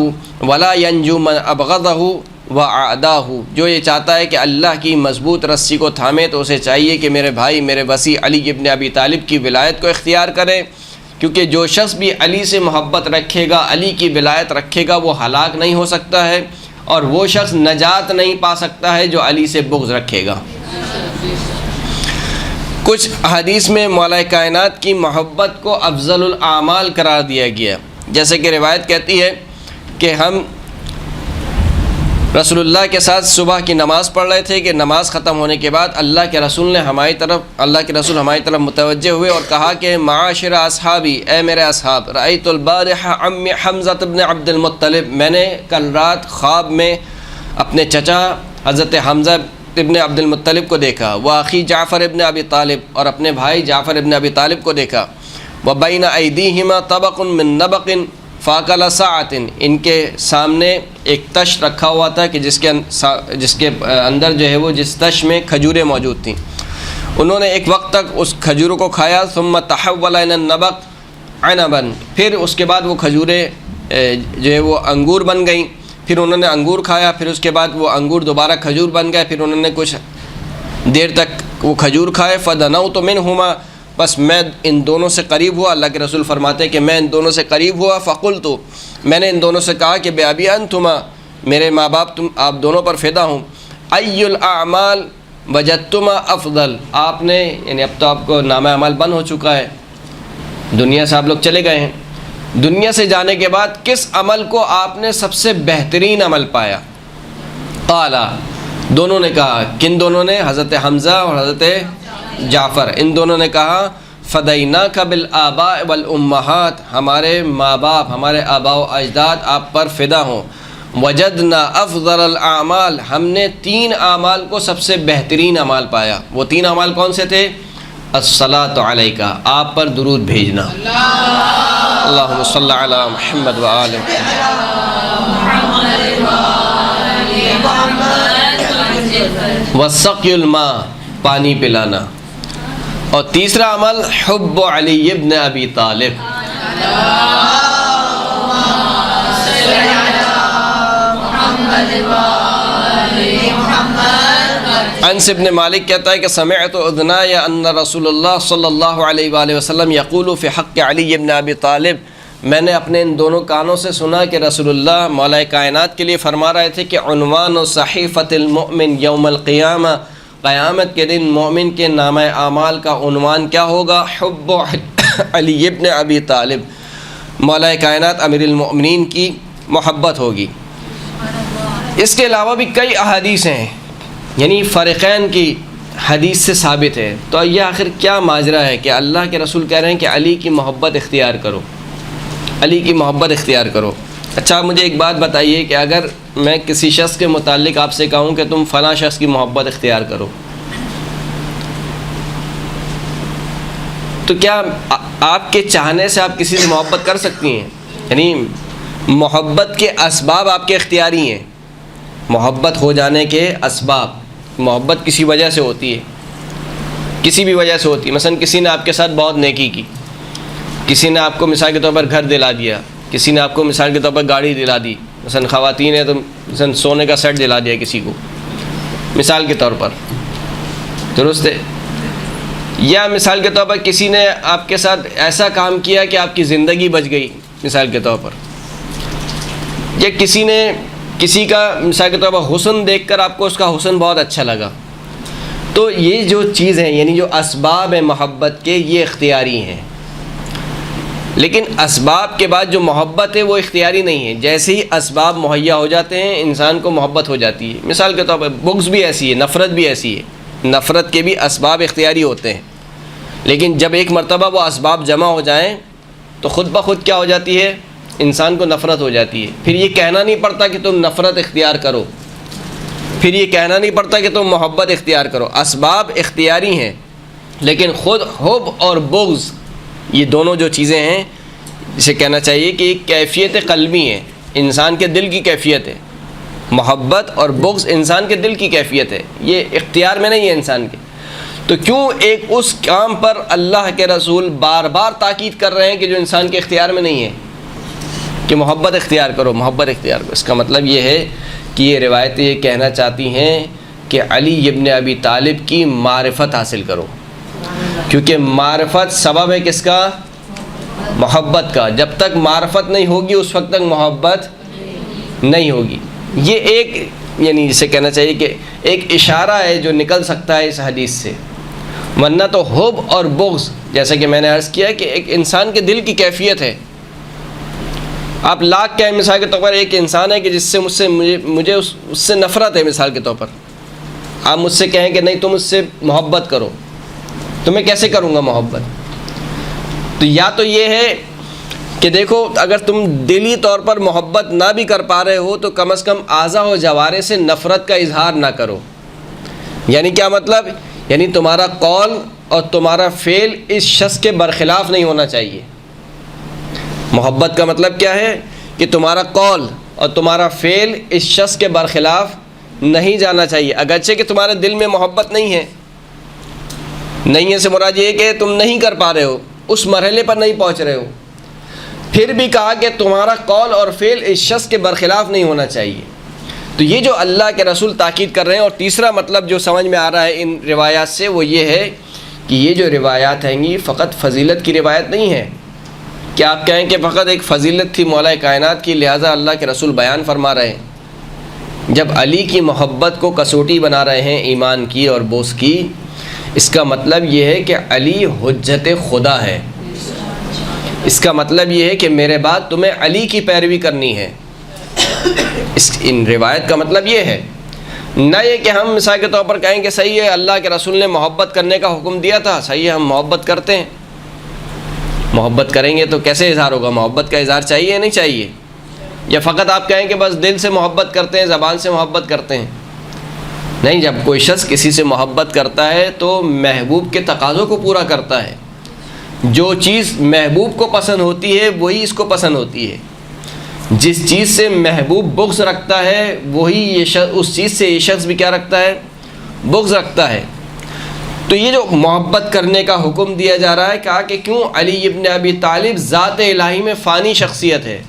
وَلَا يَنْجُو مَنْ أَبْغَضَهُ وَأَعْدَاهُ، جو یہ چاہتا ہے کہ اللہ کی مضبوط رسی کو تھامے تو اسے چاہیے کہ میرے بھائی میرے وسیع علی ابن ابی طالب کی ولایت کو اختیار کرے، کیونکہ جو شخص بھی علی سے محبت رکھے گا، علی کی ولایت رکھے گا، وہ ہلاک نہیں ہو سکتا ہے، اور وہ شخص نجات نہیں پا سکتا ہے جو علی سے بغض رکھے گا۔ کچھ حدیث میں مولا کائنات کی محبت کو افضل الاعمال قرار دیا گیا، جیسے کہ روایت کہتی ہے کہ ہم رسول اللہ کے ساتھ صبح کی نماز پڑھ رہے تھے کہ نماز ختم ہونے کے بعد اللہ کے رسول ہماری طرف متوجہ ہوئے اور کہا کہ معاشر اصحابی، اے میرے اصحاب، رأیت البارحہ عم حمزہ بن عبد المطلب، میں نے کل رات خواب میں اپنے چچا حضرت حمزہ ابن عبد المطلب کو دیکھا، واخی جعفر ابن ابی طالب، اور اپنے بھائی جعفر ابن ابی طالب کو دیکھا، وبین ایدیہما طبق من نبق فاکل ساعۃ، ان کے سامنے ایک تش رکھا ہوا تھا کہ جس کے اندر جو ہے وہ جس تش میں کھجوریں موجود تھیں، انہوں نے ایک وقت تک اس کھجوروں کو کھایا، ثم تحول الى النبق عنبا، پھر اس کے بعد وہ کھجوریں جو ہے وہ انگور بن گئیں، پھر انہوں نے انگور کھایا، پھر اس کے بعد وہ انگور دوبارہ کھجور بن گئے، پھر انہوں نے کچھ دیر تک وہ کھجور کھائے، فدنوت منہما، بس میں ان دونوں سے قریب ہوا، اللہ کے رسول فرماتے ہیں کہ میں ان دونوں سے قریب ہوا، فقلت، میں نے ان دونوں سے کہا کہ بأبی انتما، میرے ماں باپ آپ دونوں پر فدا ہوں، ای الاعمال وجدتما افضل، آپ نے یعنی اب تو آپ کو نامہ اعمال بند ہو چکا ہے، دنیا سے آپ لوگ چلے گئے ہیں، دنیا سے جانے کے بعد کس عمل کو آپ نے سب سے بہترین عمل پایا؟ قالا، دونوں نے کہا، کن دونوں نے؟ حضرت حمزہ اور حضرت جعفر، ان دونوں نے کہا فدیناک بالآباء والامہات، ہمارے ماں باپ، ہمارے آباء و اجداد آپ پر فدا ہوں، وجدنا افضل الاعمال، ہم نے 3 اعمال کو سب سے بہترین اعمال پایا، وہ 3 اعمال کون سے تھے؟ الصلاۃ علیک، آپ پر درود بھیجنا، اللہم صلی علی محمد وآل محمد، وسقی الماء، پانی پلانا، اور تیسرا عمل حب علی ابن ابی طالب، انس ابن مالک کہتا ہے کہ سمعت اذنای ان رسول اللہ صلی اللہ علیہ وآلہ وسلم یقول فی حق علی ابن ابی طالب، میں نے اپنے ان دونوں کانوں سے سنا کہ رسول اللہ مولا کائنات کے لیے فرما رہے تھے کہ عنوان صحیفۃ المؤمن یوم القیامہ، قیامت کے دن مومن کے نامہ اعمال کا عنوان کیا ہوگا؟ حب علی ابن ابی طالب، مولا کائنات امیر المؤمنین کی محبت ہوگی۔ اس کے علاوہ بھی کئی احادیث ہیں، یعنی فریقین کی حدیث سے ثابت ہے، تو یہ آخر کیا ماجرا ہے کہ اللہ کے رسول کہہ رہے ہیں کہ علی کی محبت اختیار کرو، علی کی محبت اختیار کرو۔ اچھا مجھے ایک بات بتائیے کہ اگر میں کسی شخص کے متعلق آپ سے کہوں کہ تم فلاں شخص کی محبت اختیار کرو، تو کیا آپ کے چاہنے سے آپ کسی سے محبت کر سکتی ہیں؟ یعنی محبت کے اسباب آپ کے اختیاری ہیں، محبت ہو جانے کے اسباب، محبت کسی وجہ سے ہوتی ہے، کسی بھی وجہ سے ہوتی ہے، مثلا کسی نے آپ کے ساتھ بہت نیکی کی، کسی نے آپ کو مثال کے طور پر گھر دلا دیا، کسی نے آپ کو مثال کے طور پر گاڑی دلا دی، مثلا خواتین ہیں تو مثلا سونے کا سیٹ دلا دیا کسی کو مثال کے طور پر، درست ہے؟ یا مثال کے طور پر کسی نے آپ کے ساتھ ایسا کام کیا کہ آپ کی زندگی بچ گئی مثال کے طور پر، یا کسی نے کسی کا مثال کے طور پر حسن دیکھ کر آپ کو اس کا حسن بہت اچھا لگا، تو یہ جو چیز ہیں یعنی جو اسباب ہیں محبت کے، یہ اختیاری ہیں، لیکن اسباب کے بعد جو محبت ہے وہ اختیاری نہیں ہے، جیسے ہی اسباب مہیا ہو جاتے ہیں انسان کو محبت ہو جاتی ہے۔ مثال کے طور پر بغض بھی ایسی ہے، نفرت بھی ایسی ہے، نفرت کے بھی اسباب اختیاری ہوتے ہیں، لیکن جب ایک مرتبہ وہ اسباب جمع ہو جائیں تو خود بخود کیا ہو جاتی ہے؟ انسان کو نفرت ہو جاتی ہے، پھر یہ کہنا نہیں پڑتا کہ تم نفرت اختیار کرو، پھر یہ کہنا نہیں پڑتا کہ تم محبت اختیار کرو، اسباب اختیاری ہیں، لیکن خود حب اور بغض یہ دونوں جو چیزیں ہیں اسے کہنا چاہیے کہ ایک کیفیت قلبی ہے، انسان کے دل کی کیفیت ہے، محبت اور بغض انسان کے دل کی کیفیت ہے، یہ اختیار میں نہیں ہے انسان کے۔ تو کیوں ایک اس کام پر اللہ کے رسول بار بار تاکید کر رہے ہیں کہ جو انسان کے اختیار میں نہیں ہے؟ کہ محبت اختیار کرو، محبت اختیار کرو۔ اس کا مطلب یہ ہے کہ یہ روایتیں یہ کہنا چاہتی ہیں کہ علی ابن ابی طالب کی معرفت حاصل کرو، کیونکہ معرفت سبب ہے کس کا؟ محبت کا۔ جب تک معرفت نہیں ہوگی اس وقت تک محبت نہیں ہوگی۔ یہ ایک یعنی جسے کہنا چاہیے کہ ایک اشارہ ہے جو نکل سکتا ہے اس حدیث سے، ورنہ تو حب اور بغض جیسا کہ میں نے عرض کیا کہ ایک انسان کے دل کی کیفیت ہے۔ آپ لاکھ کہیں، مثال کے طور پر ایک انسان ہے کہ جس سے مجھے اس سے نفرت ہے، مثال کے طور پر آپ مجھ سے کہیں کہ نہیں تم اس سے محبت کرو، تو میں کیسے کروں گا محبت؟ تو یا تو یہ ہے کہ دیکھو اگر تم دلی طور پر محبت نہ بھی کر پا رہے ہو تو کم از کم اعضاء و جوارح سے نفرت کا اظہار نہ کرو۔ یعنی کیا مطلب؟ یعنی تمہارا قول اور تمہارا فعل اس شخص کے برخلاف نہیں ہونا چاہیے۔ محبت کا مطلب کیا ہے کہ تمہارا قول اور تمہارا فعل اس شخص کے برخلاف نہیں جانا چاہیے، اگرچہ کہ تمہارے دل میں محبت نہیں ہے۔ نہیں ہے سے مراد یہ کہ تم نہیں کر پا رہے ہو، اس مرحلے پر نہیں پہنچ رہے ہو، پھر بھی کہا کہ تمہارا قول اور فعل اس شخص کے برخلاف نہیں ہونا چاہیے۔ تو یہ جو اللہ کے رسول تاکید کر رہے ہیں، اور تیسرا مطلب جو سمجھ میں آ رہا ہے ان روایات سے وہ یہ ہے کہ یہ جو روایات ہیں گی فقط فضیلت کی روایت نہیں ہے کہ آپ کہیں کہ فقط ایک فضیلت تھی مولا کائنات کی لہٰذا اللہ کے رسول بیان فرما رہے ہیں۔ جب علی کی محبت کو کسوٹی بنا رہے ہیں ایمان کی اور بوس کی، اس کا مطلب یہ ہے کہ علی حجت خدا ہے۔ اس کا مطلب یہ ہے کہ میرے بعد تمہیں علی کی پیروی کرنی ہے۔ ان روایت کا مطلب یہ ہے، نہ یہ کہ ہم مثال کے طور پر کہیں کہ صحیح ہے اللہ کے رسول نے محبت کرنے کا حکم دیا تھا، صحیح ہے ہم محبت کرتے ہیں، محبت کریں گے تو کیسے اظہار ہوگا؟ محبت کا اظہار چاہیے یا نہیں چاہیے؟ یا فقط آپ کہیں کہ بس دل سے محبت کرتے ہیں، زبان سے محبت کرتے ہیں؟ نہیں، جب کوئی شخص کسی سے محبت کرتا ہے تو محبوب کے تقاضوں کو پورا کرتا ہے۔ جو چیز محبوب کو پسند ہوتی ہے وہی اس کو پسند ہوتی ہے، جس چیز سے محبوب بغض رکھتا ہے وہی اس چیز سے یہ شخص بھی کیا رکھتا ہے؟ بغض رکھتا ہے۔ تو یہ جو محبت کرنے کا حکم دیا جا رہا ہے، کہا کہ کیوں؟ علی ابن ابی طالب ذات الہی میں فانی شخصیت ہے،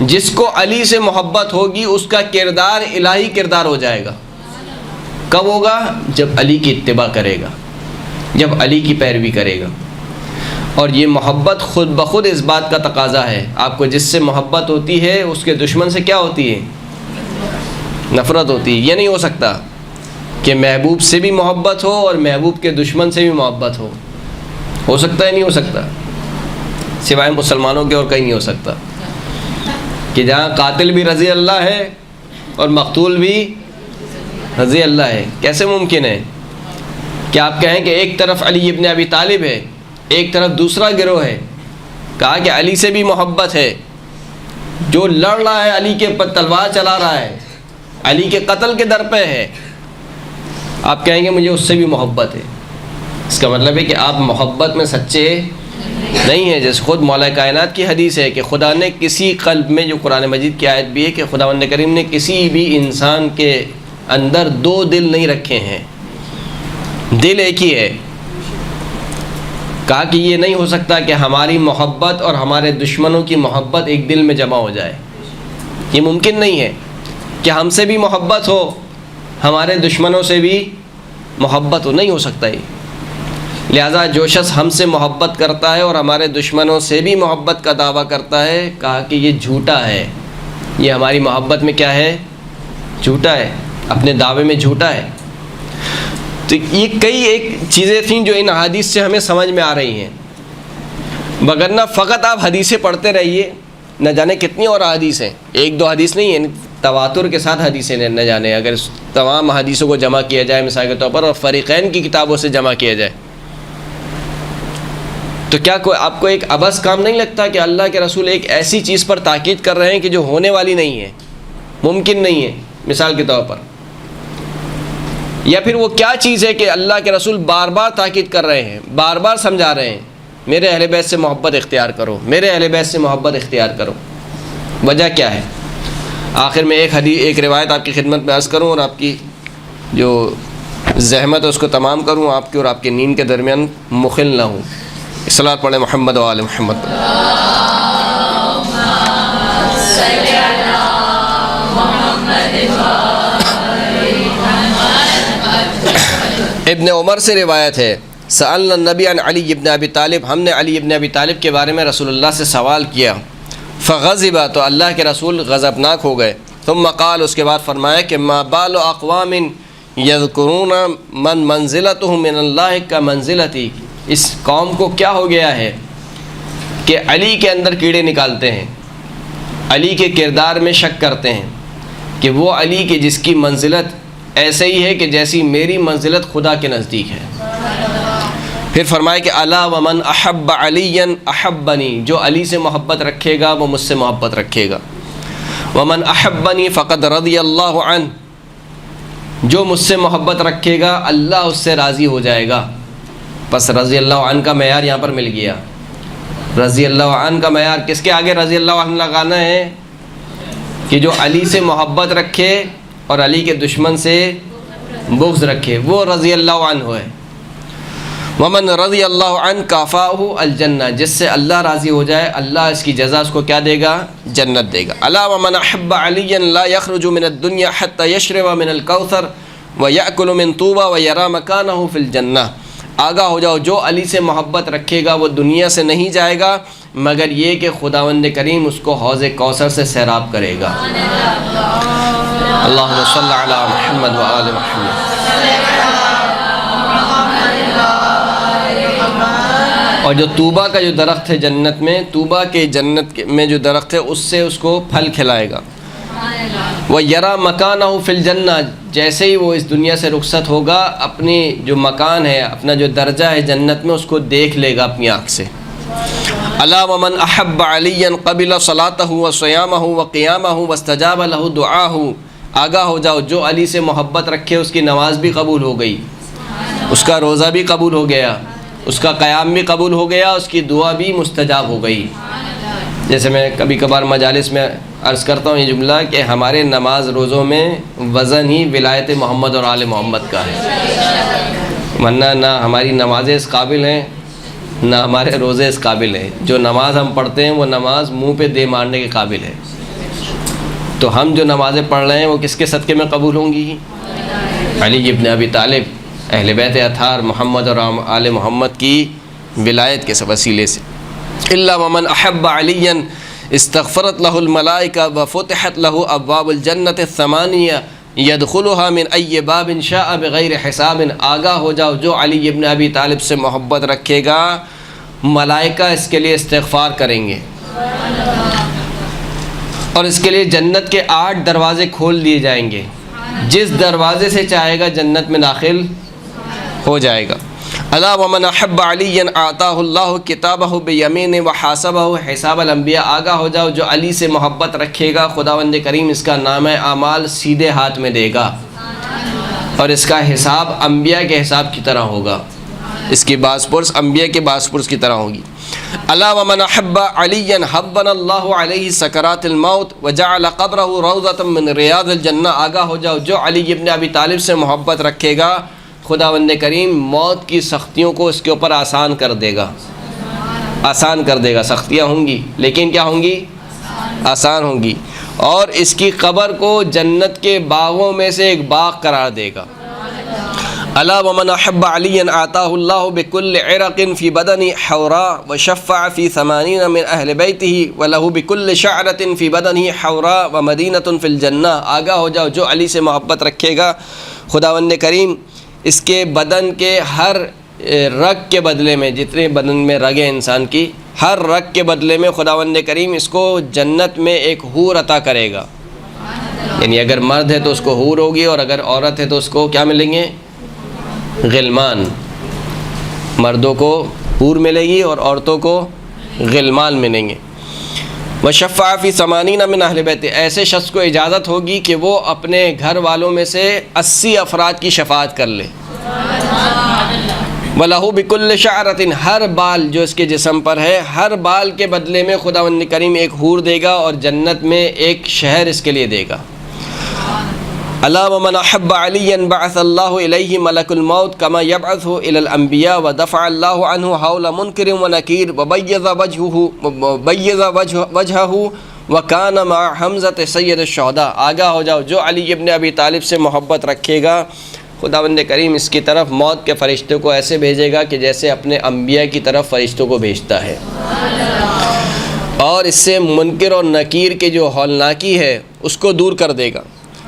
جس کو علی سے محبت ہوگی اس کا کردار الہی کردار ہو جائے گا۔ کب ہوگا؟ جب علی کی اتباع کرے گا، جب علی کی پیروی کرے گا۔ اور یہ محبت خود بخود اس بات کا تقاضا ہے، آپ کو جس سے محبت ہوتی ہے اس کے دشمن سے کیا ہوتی ہے؟ نفرت ہوتی ہے۔ یہ نہیں ہو سکتا کہ محبوب سے بھی محبت ہو اور محبوب کے دشمن سے بھی محبت ہو سکتا ہے؟ نہیں ہو سکتا، سوائے مسلمانوں کے اور کہیں نہیں ہو سکتا، کہ جہاں قاتل بھی رضی اللہ ہے اور مقتول بھی رضی اللہ ہے۔ کیسے ممکن ہے کہ آپ کہیں کہ ایک طرف علی ابن ابی طالب ہے، ایک طرف دوسرا گروہ ہے؟ کہا کہ علی سے بھی محبت ہے، جو لڑ رہا ہے علی کے پر تلوار چلا رہا ہے، علی کے قتل کے در پہ ہے، آپ کہیں گے مجھے اس سے بھی محبت ہے۔ اس کا مطلب ہے کہ آپ محبت میں سچے نہیں ہیں۔ جیسے خود مولا کائنات کی حدیث ہے کہ خدا نے کسی قلب میں، جو قرآن مجید کی آیت بھی ہے کہ خداوند کریم نے کسی بھی انسان کے اندر دو دل نہیں رکھے ہیں، دل ایک ہی ہے۔ کہا کہ یہ نہیں ہو سکتا کہ ہماری محبت اور ہمارے دشمنوں کی محبت ایک دل میں جمع ہو جائے، یہ ممکن نہیں ہے کہ ہم سے بھی محبت ہو ہمارے دشمنوں سے بھی محبت ہو، نہیں ہو سکتا یہ۔ لہٰذا جو شخص ہم سے محبت کرتا ہے اور ہمارے دشمنوں سے بھی محبت کا دعویٰ کرتا ہے، کہا کہ یہ جھوٹا ہے، یہ ہماری محبت میں کیا ہے؟ جھوٹا ہے، اپنے دعوے میں جھوٹا ہے۔ تو یہ کئی ایک چیزیں تھیں جو ان حدیث سے ہمیں سمجھ میں آ رہی ہیں، وگرنہ فقط آپ حدیثیں پڑھتے رہیے، نہ جانے کتنی اور حدیث ہیں، ایک دو حدیث نہیں ہے، تواتر کے ساتھ حدیثیں نہ جانے اگر تمام حدیثوں کو جمع کیا جائے مثال کے طور پر اور فریقین کی کتابوں سے جمع کیا جائے تو کیا کوئی آپ کو ایک عبث کام نہیں لگتا کہ اللہ کے رسول ایک ایسی چیز پر تاکید کر رہے ہیں کہ جو ہونے والی نہیں ہے، ممکن نہیں ہے مثال کے طور پر؟ یا پھر وہ کیا چیز ہے کہ اللہ کے رسول بار بار تاکید کر رہے ہیں، بار بار سمجھا رہے ہیں میرے اہل بیت سے محبت اختیار کرو، میرے اہل بیت سے محبت اختیار کرو؟ وجہ کیا ہے؟ آخر میں ایک روایت آپ کی خدمت میں عرض کروں اور آپ کی جو زحمت ہے اس کو تمام کروں، آپ کی اور آپ کی نیند کے درمیان مخل نہ ہوں۔ صلوات پڑھیں محمد و آل محمد۔ ابن عمر سے روایت ہے سألنا النبی عن علی ابن ابی طالب، ہم نے علی ابن ابی طالب کے بارے میں رسول اللہ سے سوال کیا، فغضب، تو اللہ کے رسول غضبناک ہو گئے، ثم قال، اس کے بعد فرمایا کہ ما بال اقوام یذکرون من منزلتهم من اللہ کا منزلتی، اس قوم کو کیا ہو گیا ہے کہ علی کے اندر کیڑے نکالتے ہیں، علی کے کردار میں شک کرتے ہیں کہ وہ علی کے جس کی منزلت ایسے ہی ہے کہ جیسی میری منزلت خدا کے نزدیک ہے۔ پھر فرمایا کہ الا ومن احب علی احبنی، جو علی سے محبت رکھے گا وہ مجھ سے محبت رکھے گا، ومن احبنی فقد رضی اللہ عنہ، جو مجھ سے محبت رکھے گا اللہ اس سے راضی ہو جائے گا۔ بس رضی اللہ عنہ کا معیار یہاں پر مل گیا۔ رضی اللہ عنہ کا معیار کس کے آگے رضی اللہ عنہ لگانا ہے؟ کہ جو علی سے محبت رکھے اور علی کے دشمن سے بغض رکھے، وہ رضی اللہ عنہ ہے۔ ومن رضی اللہ عنہ کافاہ الجنہ، جس سے اللہ راضی ہو جائے اللہ اس کی جزا اس کو کیا دے گا؟ جنت دے گا۔ الا ومن احب علی لا یخرج من الدنیا حتی یشرب من الکوثر ویأکل من طوبى ویری مکانہ فی الجنہ، آگاہ ہو جاؤ جو علی سے محبت رکھے گا وہ دنیا سے نہیں جائے گا مگر یہ کہ خداوند کریم اس کو حوض کوثر سے سیراب کرے گا۔ اللہم صل علی محمد و آل محمد۔ اور جو طوبہ کا جو درخت ہے جنت میں، طوبہ کے جنت میں جو درخت ہے اس سے اس کو پھل کھلائے گا۔ وَيَرَى مَكَانَهُ فِي الْجَنَّةِ، جیسے ہی وہ اس دنیا سے رخصت ہوگا اپنی جو مکان ہے، اپنا جو درجہ ہے جنت میں اس کو دیکھ لے گا اپنی آنکھ سے۔ الا ومن احب علیًا قبل صلاتہ وصیامہ وقیامہ واستجاب لہ دعاہ، آگاہ ہو جاؤ جو علی سے محبت رکھے اس کی نماز بھی قبول ہو گئی، اس کا روزہ بھی قبول ہو گیا، اس کا قیام بھی قبول ہو گیا، اس کی دعا بھی مستجاب ہو گئی۔ جیسے میں کبھی کبھار مجالس میں عرض کرتا ہوں یہ جملہ کہ ہمارے نماز روزوں میں وزن ہی ولایت محمد اور آل محمد کا ہے، ورنہ نہ ہماری نمازیں اس قابل ہیں نہ ہمارے روزے اس قابل ہیں۔ جو نماز ہم پڑھتے ہیں وہ نماز منہ پہ دے مارنے کے قابل ہے، تو ہم جو نمازیں پڑھ رہے ہیں وہ کس کے صدقے میں قبول ہوں گی؟ علی ابن ابی طالب، اہل بیت اطہار محمد اور آل محمد کی ولایت کے وسیلے سے۔ الا ومن احب علیًا استغفرت لہ الملائکہ وفتحت لہ ابواب الجنۃ الثمانیہ یدخلها من ای باب شاء بغیر حساب، آگاہ ہو جاؤ جو علی ابن ابی طالب سے محبت رکھے گا ملائکہ اس کے لیے استغفار کریں گے اور اس کے لیے جنت کے 8 دروازے کھول دیے جائیں گے، جس دروازے سے چاہے گا جنت میں داخل ہو جائے گا۔ الا ومن احب علیًا اعطاہ اللہ کتابہ بیمینہ وحاسبہ حساب الانبیاء، آگاہ ہو جاؤ جو علی سے محبت رکھے گا خداوند کریم اس کا نامہ اعمال سیدھے ہاتھ میں دے گا اور اس کا حساب انبیاء کے حساب کی طرح ہوگا، اس کی بازپرس انبیاء کے بازپرس کی طرح ہوگی۔ الا ومن احب علیًا حبن اللہ علیہ سکرات الموت وجعل قبرہ روضۃ من ریاض الجنہ، آگاہ ہو جاؤ جو علی ابن ابی طالب سے محبت رکھے گا خداوند کریم موت کی سختیوں کو اس کے اوپر آسان کر دے گا، آسان کر دے گا۔ سختیاں ہوں گی لیکن کیا ہوں گی؟ آسان ہوں گی، اور اس کی قبر کو جنت کے باغوں میں سے ایک باغ قرار دے گا۔ الا ومن احب علیًا اعطاہ اللہ بکل عرق فی بدن حوراء وشفع فی 80 من اہل بیتہ ولہ بکل شعرۃ فی بدن حوراء ومدینۃ فی الجنہ، آگاہ ہو جاؤ جو علی سے محبت رکھے گا خداوند کریم اس کے بدن کے ہر رگ کے بدلے میں، جتنے بدن میں رگ ہیں انسان کی، ہر رگ کے بدلے میں خداوند کریم اس کو جنت میں ایک حور عطا کرے گا، یعنی اگر مرد ہے تو اس کو حور ہوگی اور اگر عورت ہے تو اس کو کیا ملیں گے؟ غلمان۔ مردوں کو حور ملے گی اور عورتوں کو غلمان ملیں گے۔ وشفع فی 80 من اہل بیت، ایسے شخص کو اجازت ہوگی کہ وہ اپنے گھر والوں میں سے 80 افراد کی شفاعت کر لے۔ وَلَهُ بِكُلِّ شَعْرَةٍ، ہر بال جو اس کے جسم پر ہے ہر بال کے بدلے میں خداوند کریم ایک حور دے گا اور جنت میں ایک شہر اس کے لیے دے گا۔ الا ومن احب علیًا بعث اللہ الیہ ملک الموت کما یبعث الی الانبیاء ودفع اللہ عنہ حول منکر ونکیر وبیض وجہہ وکان مع حمزۃ سید الشہداء، آگاہ ہو جاؤ جو علی ابن ابی طالب سے محبت رکھے گا خداوند کریم اس کی طرف موت کے فرشتوں کو ایسے بھیجے گا کہ جیسے اپنے انبیاء کی طرف فرشتوں کو بھیجتا ہے، اور اس سے منکر اور نکیر کے جو ہولناکی ہے اس کو دور کر دے گا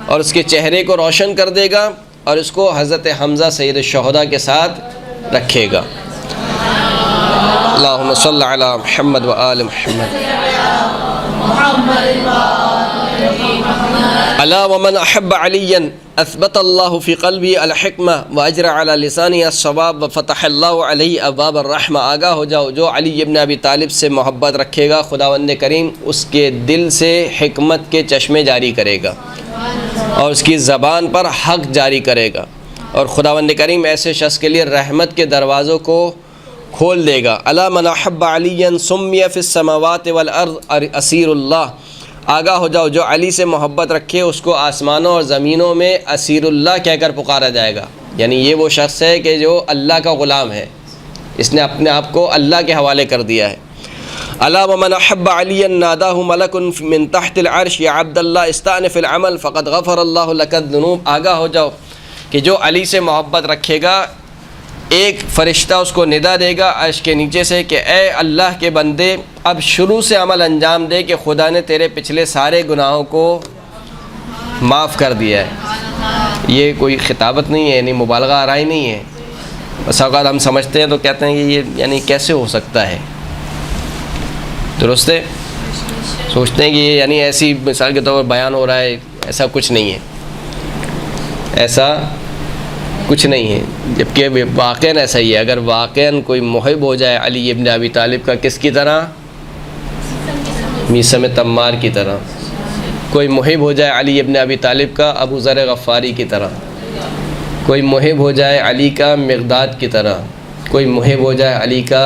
اور اس کے چہرے کو روشن کر دے گا اور اس کو حضرت حمزہ سید الشہداء کے ساتھ رکھے گا۔ اللہم صلی علی محمد و آل محمد۔ الا ومن احب علیا اثبت اللہ فی قلبی الحکمہ واجرى علی لسانی الصواب وفتح اللہ علیہ ابواب الرحمہ۔ آگاہ ہو جاؤ، جو علی ابن ابی طالب سے محبت رکھے گا خداوند کریم اس کے دل سے حکمت کے چشمے جاری کرے گا اور اس کی زبان پر حق جاری کرے گا، اور خداوند کریم ایسے شخص کے لیے رحمت کے دروازوں کو کھول دے گا۔ الا من احب علیا سمی فی السماوات والارض اسیر اللہ۔ آگاہ ہو جاؤ، جو علی سے محبت رکھے اس کو آسمانوں اور زمینوں میں اسیر اللہ کہہ کر پکارا جائے گا، یعنی یہ وہ شخص ہے کہ جو اللہ کا غلام ہے، اس نے اپنے آپ کو اللہ کے حوالے کر دیا ہے۔ الا ومن احب علیا ناداہ ملک من تحت العرش یا عبد اللہ استأنف العمل فقد غفر اللہ لک الذنوب۔ آگاہ ہو جاؤ کہ جو علی سے محبت رکھے گا ایک فرشتہ اس کو ندا دے گا عرش کے نیچے سے کہ اے اللہ کے بندے اب شروع سے عمل انجام دے کہ خدا نے تیرے پچھلے سارے گناہوں کو معاف کر دیا ہے۔ یہ کوئی خطابت نہیں ہے، یعنی مبالغہ آرائی نہیں ہے۔ بس اوقات ہم سمجھتے ہیں تو کہتے ہیں کہ یہ یعنی کیسے ہو سکتا ہے، درست ہے؟ سوچتے ہیں کہ یہ یعنی ایسی مثال کے طور پر بیان ہو رہا ہے، ایسا کچھ نہیں ہے، ایسا کچھ نہیں ہے، جبکہ واقعاً ایسا ہی ہے۔ اگر واقعاً کوئی محب ہو جائے علی ابن ابی طالب کا، کس کی طرح؟ میثم تمار کی طرح۔ کوئی محب ہو جائے علی ابن ابی طالب کا ابو ذر غفاری کی طرح، کوئی محب ہو جائے علی کا مقداد کی طرح، کوئی محب ہو جائے علی کا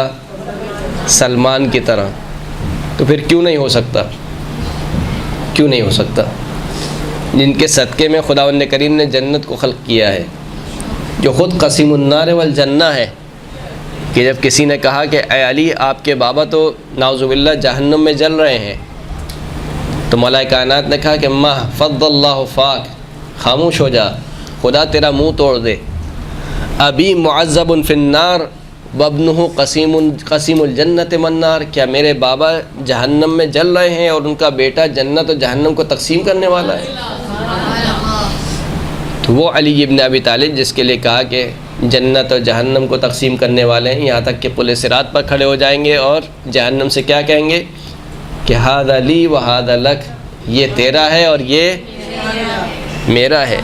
سلمان کی طرح، تو پھر کیوں نہیں ہو سکتا؟ کیوں نہیں ہو سکتا؟ جن کے صدقے میں خداوند کریم نے جنت کو خلق کیا ہے، جو خود قسیم النار والجنہ ہے، کہ جب کسی نے کہا کہ اے علی آپ کے بابا تو نعوذ باللہ جہنم میں جل رہے ہیں، تو مولا کائنات نے کہا کہ ماہ فض اللہ فاک، خاموش ہو جا، خدا تیرا منہ توڑ دے۔ ابی معذب فی النار وابنہ قسیم الجنت والنار، کیا میرے بابا جہنم میں جل رہے ہیں اور ان کا بیٹا جنت اور جہنم کو تقسیم کرنے والا ہے؟ تو وہ علی ابن ابی طالب جس کے لیے کہا کہ جنت اور جہنم کو تقسیم کرنے والے ہیں، یہاں تک کہ پل صراط پر کھڑے ہو جائیں گے اور جہنم سے کیا کہیں گے کہ ھذا لی و ھذا لک، یہ تیرا ہے اور یہ میرا ہے۔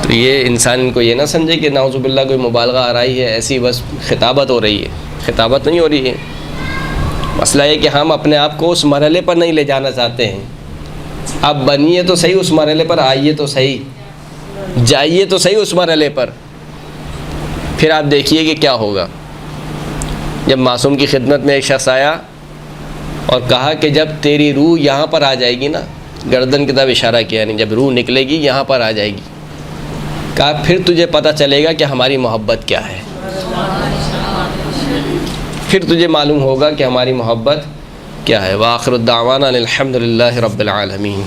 تو یہ انسان کو یہ نہ سمجھے کہ نعوذ باللہ کوئی مبالغہ آرائی ہے، ایسی بس خطابت ہو رہی ہے، خطابت نہیں ہو رہی ہے۔ مسئلہ یہ کہ ہم اپنے آپ کو اس مرحلے پر نہیں لے جانا چاہتے ہیں۔ اب بنیے تو صحیح اس مرحلے پر، آئیے تو صحیح، جائیے تو صحیح اس مرحلے پر، پھر آپ دیکھیے کہ کیا ہوگا۔ جب معصوم کی خدمت میں ایک شخص آیا اور کہا کہ جب تیری روح یہاں پر آ جائے گی نا، گردن کی طرف اشارہ کیا، نہیں جب روح نکلے گی یہاں پر آ جائے گی، کہا پھر تجھے پتہ چلے گا کہ ہماری محبت کیا ہے، پھر تجھے معلوم ہوگا کہ ہماری محبت کیا ہے۔ وآخر الدعوانا الحمد للہ رب العالمین۔